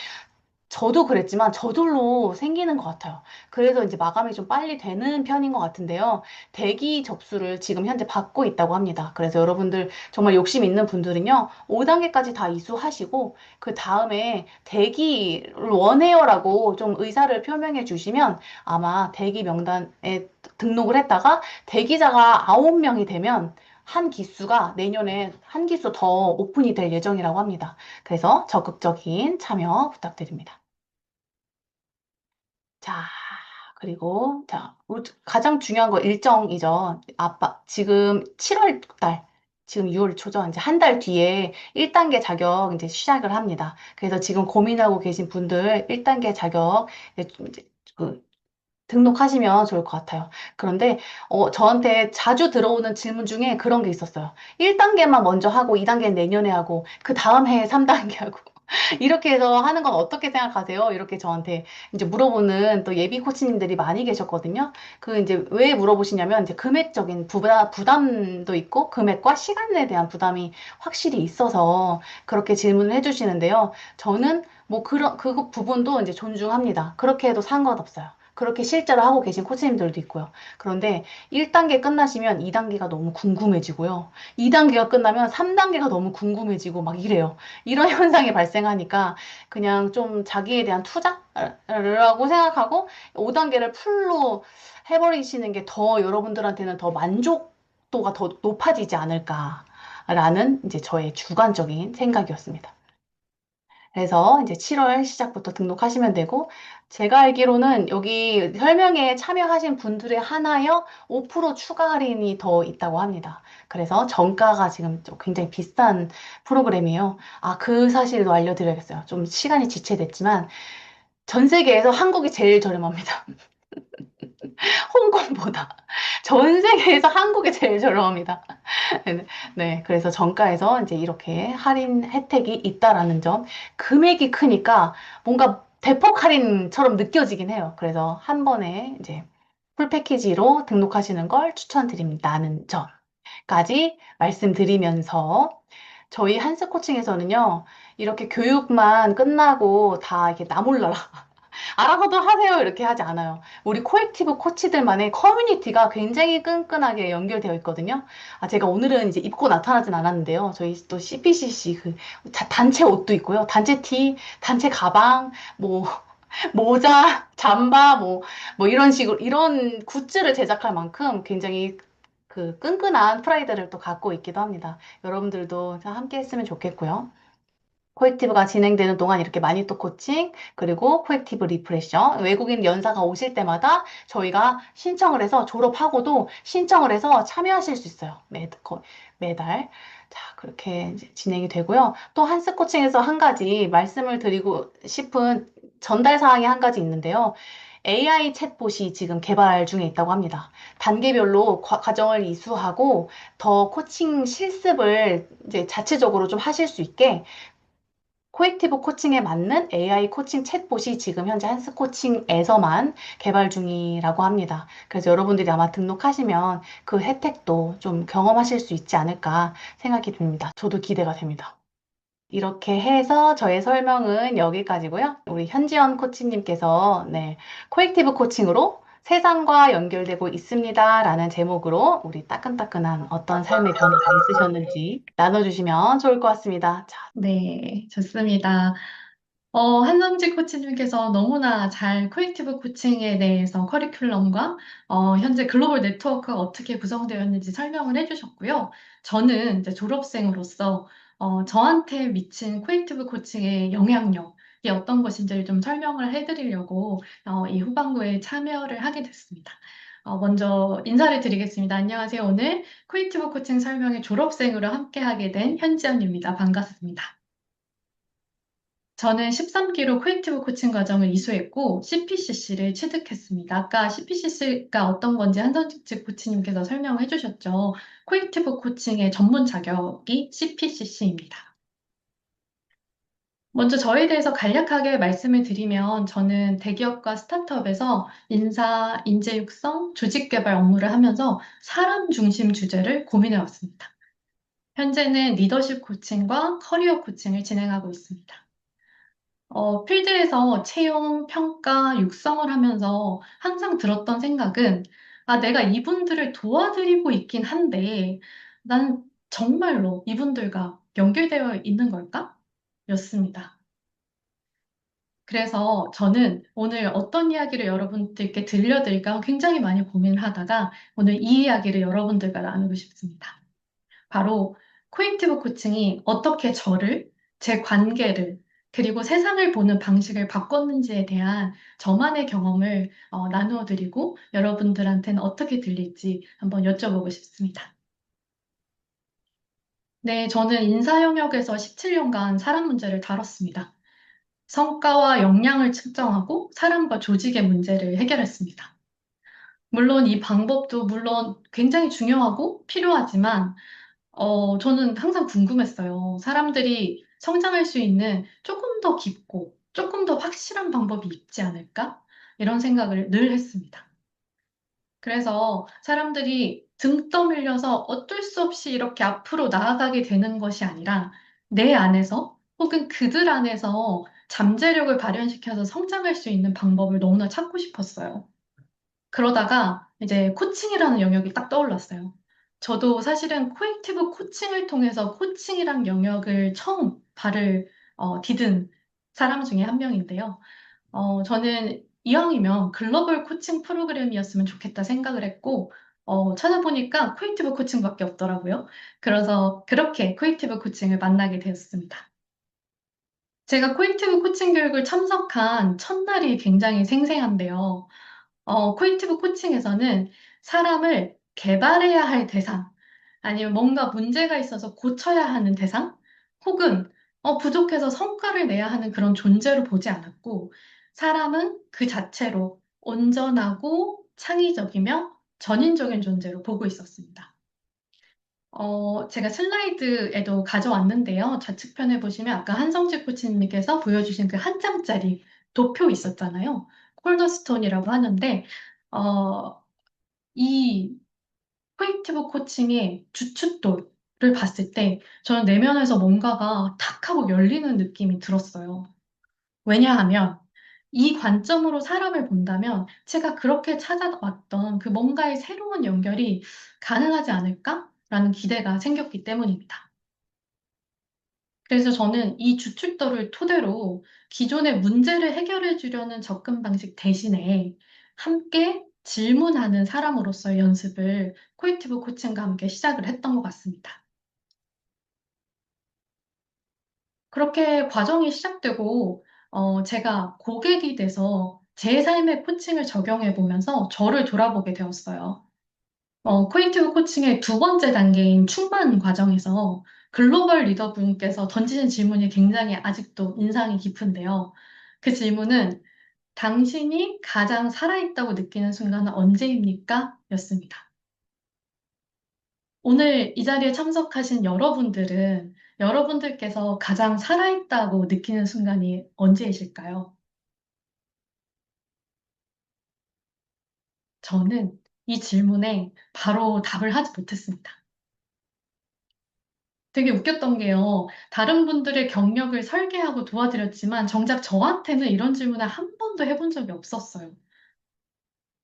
저도 그랬지만 저절로 생기는 것 같아요. 그래서 이제 마감이 좀 빨리 되는 편인 것 같은데요. 대기 접수를 지금 현재 받고 있다고 합니다. 그래서 여러분들 정말 욕심 있는 분들은요, 5단계까지 다 이수하시고, 그 다음에 대기를 원해요라고 좀 의사를 표명해 주시면 아마 대기 명단에 등록을 했다가 대기자가 9명이 되면 한 기수가 내년에 한 기수 더 오픈이 될 예정이라고 합니다. 그래서 적극적인 참여 부탁드립니다. 자, 그리고, 자, 가장 중요한 거 일정이죠. 지금 7월 달, 지금 6월 초죠. 이제 한 달 뒤에 1단계 자격 이제 시작을 합니다. 그래서 지금 고민하고 계신 분들 1단계 자격 이제 그 등록하시면 좋을 것 같아요. 그런데, 저한테 자주 들어오는 질문 중에 그런 게 있었어요. 1단계만 먼저 하고 2단계는 내년에 하고 그 다음 해에 3단계 하고 이렇게 해서 하는 건 어떻게 생각하세요? 이렇게 저한테 이제 물어보는 또 예비 코치님들이 많이 계셨거든요. 그 이제 왜 물어보시냐면 이제 금액적인 부담도 있고 금액과 시간에 대한 부담이 확실히 있어서 그렇게 질문을 해주시는데요. 저는 뭐 그 부분도 이제 존중합니다. 그렇게 해도 상관없어요. 그렇게 실제로 하고 계신 코치님들도 있고요. 그런데 1단계 끝나시면 2단계가 너무 궁금해지고요. 2단계가 끝나면 3단계가 너무 궁금해지고 막 이래요. 이런 현상이 발생하니까 그냥 좀 자기에 대한 투자라고 생각하고 5단계를 풀로 해버리시는 게 더 여러분들한테는 더 만족도가 더 높아지지 않을까라는 이제 저의 주관적인 생각이었습니다. 그래서 이제 7월 시작부터 등록하시면 되고, 제가 알기로는 여기 설명회에 참여하신 분들의 하나여 5% 추가 할인이 더 있다고 합니다. 그래서 정가가 지금 좀 굉장히 비싼 프로그램이에요. 아, 그 사실도 알려드려야겠어요. 좀 시간이 지체됐지만, 전 세계에서 한국이 제일 저렴합니다. 홍콩보다. 전 세계에서 한국이 제일 저렴합니다. 네, 네, 그래서 정가에서 이제 이렇게 할인 혜택이 있다라는 점. 금액이 크니까 뭔가 대폭 할인처럼 느껴지긴 해요. 그래서 한 번에 이제 풀 패키지로 등록하시는 걸 추천드립니다는 점까지 말씀드리면서 저희 한스 코칭에서는요, 이렇게 교육만 끝나고 다 이렇게 나 몰라라. 알아서도 하세요. 이렇게 하지 않아요. 우리 코액티브 코치들만의 커뮤니티가 굉장히 끈끈하게 연결되어 있거든요. 아, 제가 오늘은 이제 입고 나타나진 않았는데요. 저희 또 CPCC 단체 옷도 있고요. 단체 티, 단체 가방, 뭐, 모자, 잠바, 뭐 이런 식으로, 이런 굿즈를 제작할 만큼 굉장히 그 끈끈한 프라이드를 또 갖고 있기도 합니다. 여러분들도 함께 했으면 좋겠고요. 코액티브가 진행되는 동안 이렇게 마니또 코칭, 그리고 코액티브 리프레셔, 외국인 연사가 오실 때마다 저희가 신청을 해서 졸업하고도 신청을 해서 참여하실 수 있어요. 매달. 자, 그렇게 이제 진행이 되고요. 또 한스 코칭에서 한 가지 말씀을 드리고 싶은 전달 사항이 한 가지 있는데요. AI 챗봇이 지금 개발 중에 있다고 합니다. 단계별로 과정을 이수하고 더 코칭 실습을 이제 자체적으로 좀 하실 수 있게 코액티브 코칭에 맞는 AI 코칭 챗봇이 지금 현재 한스 코칭에서만 개발 중이라고 합니다. 그래서 여러분들이 아마 등록하시면 그 혜택도 좀 경험하실 수 있지 않을까 생각이 듭니다. 저도 기대가 됩니다. 이렇게 해서 저의 설명은 여기까지고요. 우리 현지연 코치님께서 네, 코액티브 코칭으로 세상과 연결되고 있습니다라는 제목으로 우리 따끈따끈한 어떤 삶의 변화가 있으셨는지 나눠주시면 좋을 것 같습니다. 자, 네, 좋습니다. 한성지 코치님께서 너무나 잘 코액티브 코칭에 대해서 커리큘럼과 현재 글로벌 네트워크가 어떻게 구성되어 있는지 설명을 해주셨고요. 저는 이제 졸업생으로서 저한테 미친 코액티브 코칭의 영향력이 어떤 것인지를 좀 설명을 해드리려고 이 후반부에 참여를 하게 됐습니다. 먼저 인사를 드리겠습니다. 안녕하세요. 오늘 코액티브 코칭 설명회 졸업생으로 함께하게 된 현지연입니다. 반갑습니다. 저는 13기로 코액티브 코칭 과정을 이수했고 CPCC를 취득했습니다. 아까 CPCC가 어떤 건지 한선직 코치님께서 설명을 해주셨죠. 코액티브 코칭의 전문 자격이 CPCC입니다. 먼저 저에 대해서 간략하게 말씀을 드리면 저는 대기업과 스타트업에서 인사, 인재 육성, 조직 개발 업무를 하면서 사람 중심 주제를 고민해 왔습니다. 현재는 리더십 코칭과 커리어 코칭을 진행하고 있습니다. 필드에서 채용, 평가, 육성을 하면서 항상 들었던 생각은, 아, 내가 이분들을 도와드리고 있긴 한데, 난 정말로 이분들과 연결되어 있는 걸까? 였습니다. 그래서 저는 오늘 어떤 이야기를 여러분들께 들려드릴까 굉장히 많이 고민을 하다가 오늘 이 이야기를 여러분들과 나누고 싶습니다. 바로 코액티브 코칭이 어떻게 저를, 제 관계를, 그리고 세상을 보는 방식을 바꿨는지에 대한 저만의 경험을 나누어 드리고 여러분들한테는 어떻게 들릴지 한번 여쭤보고 싶습니다. 네, 저는 인사 영역에서 17년간 사람 문제를 다뤘습니다. 성과와 역량을 측정하고 사람과 조직의 문제를 해결했습니다. 물론 이 방법도 물론 굉장히 중요하고 필요하지만 저는 항상 궁금했어요. 사람들이 성장할 수 있는 조금 더 깊고 조금 더 확실한 방법이 있지 않을까? 이런 생각을 늘 했습니다. 그래서 사람들이 등 떠밀려서 어쩔 수 없이 이렇게 앞으로 나아가게 되는 것이 아니라 내 안에서 혹은 그들 안에서 잠재력을 발현시켜서 성장할 수 있는 방법을 너무나 찾고 싶었어요. 그러다가 이제 코칭이라는 영역이 딱 떠올랐어요. 저도 사실은 코액티브 코칭을 통해서 코칭이란 영역을 처음 발을 디딘 사람 중에 한 명인데요. 저는 이왕이면 글로벌 코칭 프로그램이었으면 좋겠다 생각을 했고, 찾아보니까 코액티브 코칭밖에 없더라고요. 그래서 그렇게 코액티브 코칭을 만나게 되었습니다. 제가 코액티브 코칭 교육을 참석한 첫날이 굉장히 생생한데요. 코익티브 코칭에서는 사람을 개발해야 할 대상, 아니면 뭔가 문제가 있어서 고쳐야 하는 대상, 혹은 부족해서 성과를 내야 하는 그런 존재로 보지 않았고, 사람은 그 자체로 온전하고 창의적이며 전인적인 존재로 보고 있었습니다. 제가 슬라이드에도 가져왔는데요. 좌측편에 보시면 아까 한성직 코치님께서 보여주신 그 한 장짜리 도표 있었잖아요. 콜더스톤이라고 하는데, 어, 이 포인티브 코칭의 주춧돌을 봤을 때 저는 내면에서 뭔가가 탁 하고 열리는 느낌이 들었어요. 왜냐하면 이 관점으로 사람을 본다면 제가 그렇게 찾아왔던 그 뭔가의 새로운 연결이 가능하지 않을까라는 기대가 생겼기 때문입니다. 그래서 저는 이 주춧돌을 토대로 기존의 문제를 해결해 주려는 접근 방식 대신에 함께 질문하는 사람으로서의 연습을 코익티브 코칭과 함께 시작을 했던 것 같습니다. 그렇게 과정이 시작되고, 제가 고객이 돼서 제 삶의 코칭을 적용해 보면서 저를 돌아보게 되었어요. 코익티브 코칭의 두 번째 단계인 충만 과정에서 글로벌 리더분께서 던지신 질문이 굉장히 아직도 인상이 깊은데요. 그 질문은 당신이 가장 살아있다고 느끼는 순간은 언제입니까? 였습니다. 오늘 이 자리에 참석하신 여러분들은 여러분들께서 가장 살아있다고 느끼는 순간이 언제이실까요? 저는 이 질문에 바로 답을 하지 못했습니다. 되게 웃겼던 게요. 다른 분들의 경력을 설계하고 도와드렸지만 정작 저한테는 이런 질문을 한 번도 해본 적이 없었어요.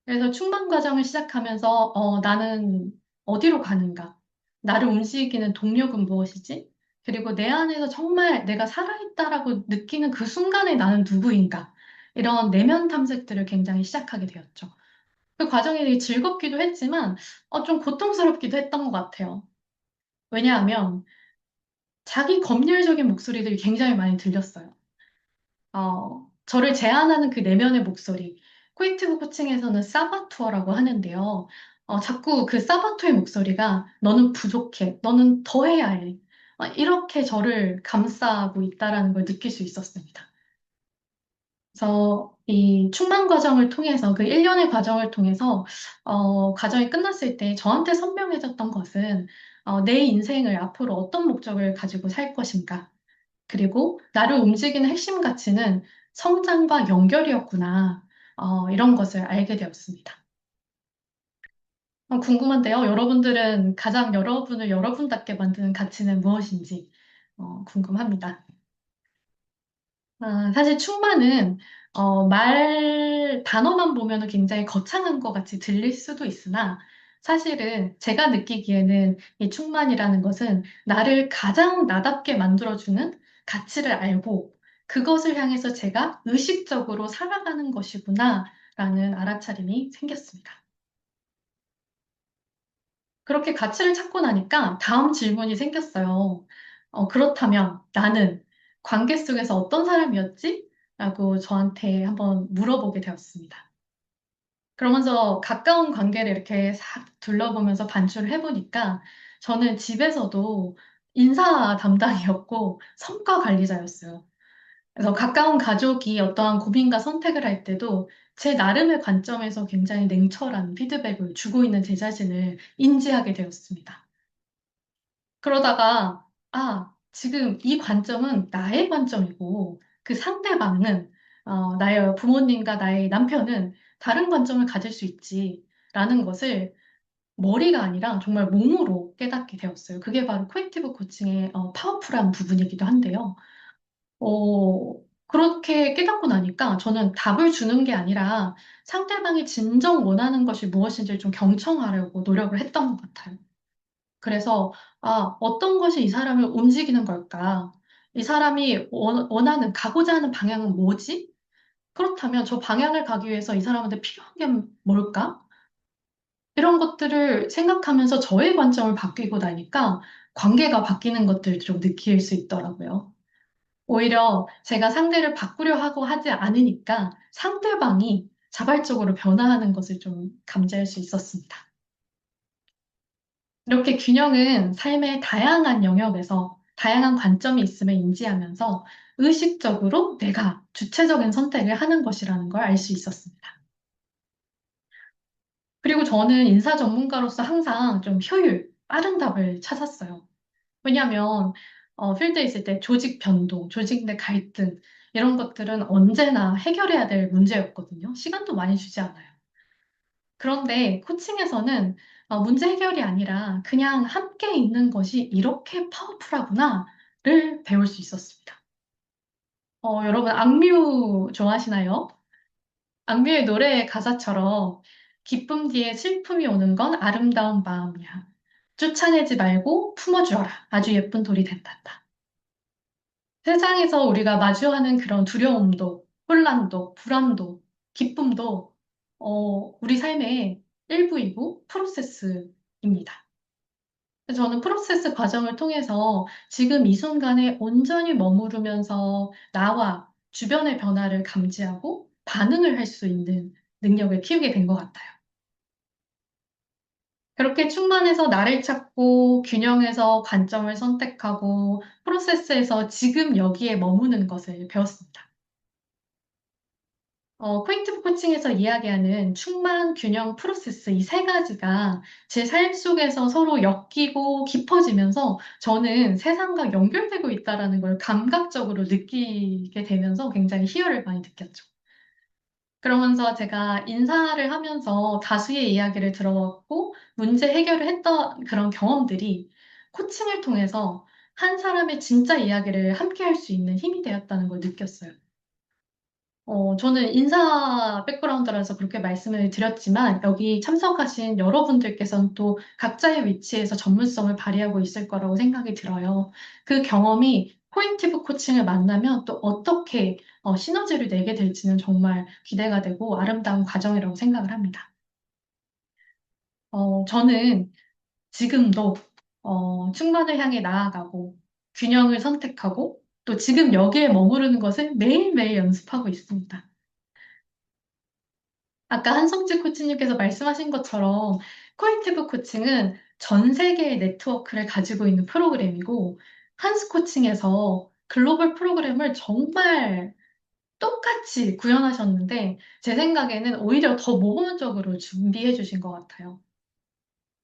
그래서 충만 과정을 시작하면서 나는 어디로 가는가? 나를 움직이는 동력은 무엇이지? 그리고 내 안에서 정말 내가 살아있다라고 느끼는 그 순간에 나는 누구인가? 이런 내면 탐색들을 굉장히 시작하게 되었죠. 그 과정이 되게 즐겁기도 했지만 좀 고통스럽기도 했던 것 같아요. 왜냐하면 자기 검열적인 목소리들이 굉장히 많이 들렸어요. 저를 제안하는 그 내면의 목소리. 코익티브 코칭에서는 사바투어라고 하는데요. 자꾸 그 사바투어의 목소리가 너는 부족해. 너는 더 해야 해. 이렇게 저를 감싸고 있다라는 걸 느낄 수 있었습니다. 그래서 이 충만 과정을 통해서 그 1년의 과정을 통해서 과정이 끝났을 때 저한테 선명해졌던 것은 내 인생을 앞으로 어떤 목적을 가지고 살 것인가. 그리고 나를 움직이는 핵심 가치는 성장과 연결이었구나. 이런 것을 알게 되었습니다. 궁금한데요. 여러분들은 가장 여러분을 여러분답게 만드는 가치는 무엇인지 궁금합니다. 사실 충만은 단어만 보면 굉장히 거창한 것 같이 들릴 수도 있으나 사실은 제가 느끼기에는 이 충만이라는 것은 나를 가장 나답게 만들어주는 가치를 알고 그것을 향해서 제가 의식적으로 살아가는 것이구나라는 알아차림이 생겼습니다. 그렇게 가치를 찾고 나니까 다음 질문이 생겼어요. 그렇다면 나는 관계 속에서 어떤 사람이었지? 라고 저한테 한번 물어보게 되었습니다. 그러면서 가까운 관계를 이렇게 싹 둘러보면서 반출을 해보니까 저는 집에서도 인사 담당이었고 성과 관리자였어요. 그래서 가까운 가족이 어떠한 고민과 선택을 할 때도 제 나름의 관점에서 굉장히 냉철한 피드백을 주고 있는 제 자신을 인지하게 되었습니다. 그러다가, 지금 이 관점은 나의 관점이고 그 상대방은 나의 부모님과 나의 남편은 다른 관점을 가질 수 있지라는 것을 머리가 아니라 정말 몸으로 깨닫게 되었어요. 그게 바로 코액티브 코칭의 파워풀한 부분이기도 한데요. 그렇게 깨닫고 나니까 저는 답을 주는 게 아니라 상대방이 진정 원하는 것이 무엇인지를 좀 경청하려고 노력을 했던 것 같아요. 그래서, 어떤 것이 이 사람을 움직이는 걸까? 이 사람이 원하는, 가고자 하는 방향은 뭐지? 그렇다면 저 방향을 가기 위해서 이 사람한테 필요한 게 뭘까? 이런 것들을 생각하면서 저의 관점을 바뀌고 나니까 관계가 바뀌는 것들을 좀 느낄 수 있더라고요. 오히려 제가 상대를 바꾸려 하고 하지 않으니까 상대방이 자발적으로 변화하는 것을 좀 감지할 수 있었습니다. 이렇게 균형은 삶의 다양한 영역에서 다양한 관점이 있음을 인지하면서 의식적으로 내가 주체적인 선택을 하는 것이라는 걸 알 수 있었습니다. 그리고 저는 인사 전문가로서 항상 좀 효율, 빠른 답을 찾았어요. 왜냐하면 필드에 있을 때 조직 변동, 조직 내 갈등 이런 것들은 언제나 해결해야 될 문제였거든요. 시간도 많이 주지 않아요. 그런데 코칭에서는 문제 해결이 아니라 그냥 함께 있는 것이 이렇게 파워풀하구나를 배울 수 있었습니다. 여러분 악뮤 좋아하시나요? 악뮤의 노래의 가사처럼 기쁨 뒤에 슬픔이 오는 건 아름다운 마음이야. 쫓아내지 말고 품어주어라. 아주 예쁜 돌이 된단다. 세상에서 우리가 마주하는 그런 두려움도, 혼란도, 불안도, 기쁨도 우리 삶의 일부이고 프로세스입니다. 그래서 저는 프로세스 과정을 통해서 지금 이 순간에 온전히 머무르면서 나와 주변의 변화를 감지하고 반응을 할 수 있는 능력을 키우게 된 것 같아요. 그렇게 충만해서 나를 찾고 균형해서 관점을 선택하고 프로세스에서 지금 여기에 머무는 것을 배웠습니다. 코익티브 코칭에서 이야기하는 충만, 균형, 프로세스 이 세 가지가 제 삶 속에서 서로 엮이고 깊어지면서 저는 세상과 연결되고 있다는 걸 감각적으로 느끼게 되면서 굉장히 희열을 많이 느꼈죠. 그러면서 제가 인사를 하면서 다수의 이야기를 들어왔고 문제 해결을 했던 그런 경험들이 코칭을 통해서 한 사람의 진짜 이야기를 함께 할 수 있는 힘이 되었다는 걸 느꼈어요. 저는 인사 백그라운드라서 그렇게 말씀을 드렸지만, 여기 참석하신 여러분들께서는 또 각자의 위치에서 전문성을 발휘하고 있을 거라고 생각이 들어요. 그 경험이 포인티브 코칭을 만나면 또 어떻게 시너지를 내게 될지는 정말 기대가 되고 아름다운 과정이라고 생각을 합니다. 저는 지금도 충만을 향해 나아가고 균형을 선택하고 또 지금 여기에 머무르는 것을 매일매일 연습하고 있습니다. 아까 한성재 코치님께서 말씀하신 것처럼 코액티브 코칭은 전 세계의 네트워크를 가지고 있는 프로그램이고 한스 코칭에서 글로벌 프로그램을 정말 똑같이 구현하셨는데 제 생각에는 오히려 더 모범적으로 준비해 주신 것 같아요.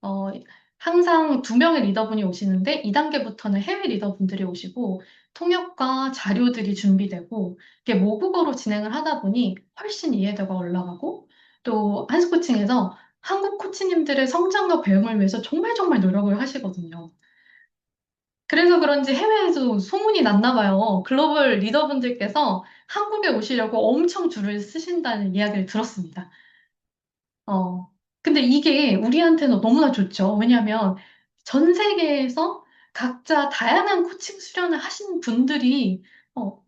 어, 항상 두 명의 리더분이 오시는데 2단계부터는 해외 리더분들이 오시고 통역과 자료들이 준비되고 이게 모국어로 진행을 하다 보니 훨씬 이해도가 올라가고 또 한스 코칭에서 한국 코치님들의 성장과 배움을 위해서 정말 정말 노력을 하시거든요. 그래서 그런지 해외에도 소문이 났나 봐요. 글로벌 리더분들께서 한국에 오시려고 엄청 줄을 쓰신다는 이야기를 들었습니다. 어, 근데 이게 우리한테는 너무나 좋죠. 왜냐하면 전 세계에서 각자 다양한 코칭 수련을 하신 분들이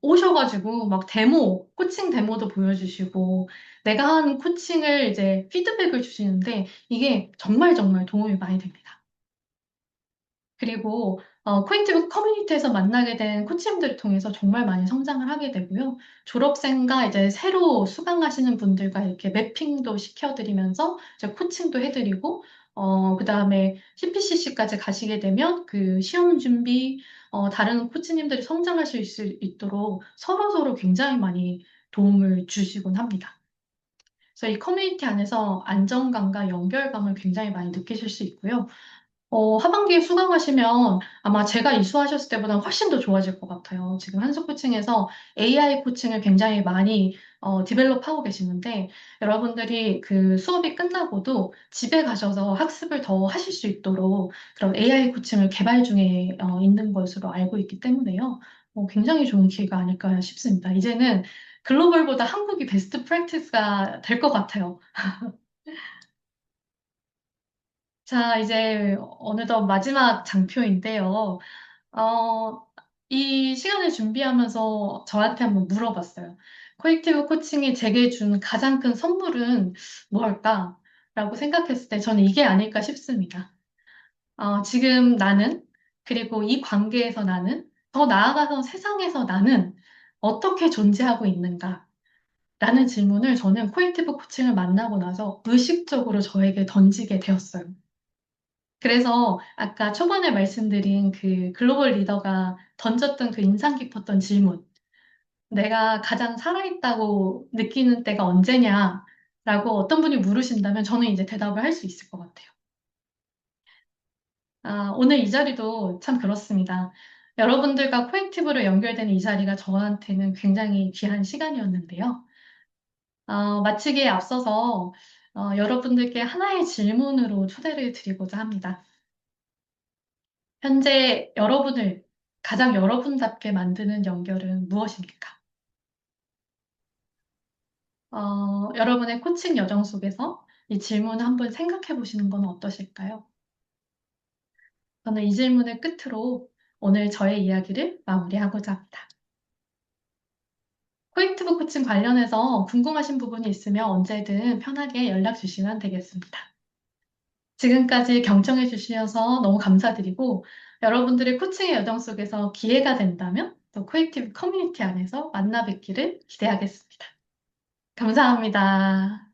오셔가지고 막 코칭 데모도 보여주시고 내가 하는 코칭을 이제 피드백을 주시는데 이게 정말 정말 도움이 많이 됩니다. 그리고 코익티브 커뮤니티에서 만나게 된 코치님들을 통해서 정말 많이 성장을 하게 되고요. 졸업생과 이제 새로 수강하시는 분들과 이렇게 매핑도 시켜드리면서 이제 코칭도 해드리고, 그다음에 CPCC까지 가시게 되면 그 시험 준비, 다른 코치님들이 성장하실 수 있도록 서로서로 굉장히 많이 도움을 주시곤 합니다. 그래서 이 커뮤니티 안에서 안정감과 연결감을 굉장히 많이 느끼실 수 있고요. 하반기에 수강하시면 아마 제가 이수하셨을 때보다 훨씬 더 좋아질 것 같아요. 지금 한솔 코칭에서 AI 코칭을 굉장히 많이 디벨롭하고 계시는데 여러분들이 그 수업이 끝나고도 집에 가셔서 학습을 더 하실 수 있도록 그런 AI 코칭을 개발 중에 있는 것으로 알고 있기 때문에요. 굉장히 좋은 기회가 아닐까 싶습니다. 이제는 글로벌보다 한국이 베스트 프랙티스가 될 것 같아요. 자, 이제 어느덧 마지막 장표인데요. 어, 이 시간을 준비하면서 저한테 한번 물어봤어요. 코익티브 코칭이 제게 준 가장 큰 선물은 무엇일까? 라고 생각했을 때 저는 이게 아닐까 싶습니다. 지금 나는, 그리고 이 관계에서 나는, 더 나아가서 세상에서 나는 어떻게 존재하고 있는가? 라는 질문을 저는 코익티브 코칭을 만나고 나서 의식적으로 저에게 던지게 되었어요. 그래서 아까 초반에 말씀드린 그 글로벌 리더가 던졌던 그 인상 깊었던 질문, 내가 가장 살아있다고 느끼는 때가 언제냐? 라고 어떤 분이 물으신다면 저는 이제 대답을 할 수 있을 것 같아요. 오늘 이 자리도 참 그렇습니다. 여러분들과 코액티브로 연결되는 이 자리가 저한테는 굉장히 귀한 시간이었는데요. 마치기에 앞서서 여러분들께 하나의 질문으로 초대를 드리고자 합니다. 현재 여러분을 가장 여러분답게 만드는 연결은 무엇입니까? 여러분의 코칭 여정 속에서 이 질문을 한번 생각해 보시는 건 어떠실까요? 저는 이 질문을 끝으로 오늘 저의 이야기를 마무리하고자 합니다. 코익티브 코칭 관련해서 궁금하신 부분이 있으면 언제든 편하게 연락 주시면 되겠습니다. 지금까지 경청해 주셔서 너무 감사드리고 여러분들의 코칭의 여정 속에서 기회가 된다면 또 코익티브 커뮤니티 안에서 만나 뵙기를 기대하겠습니다. 감사합니다.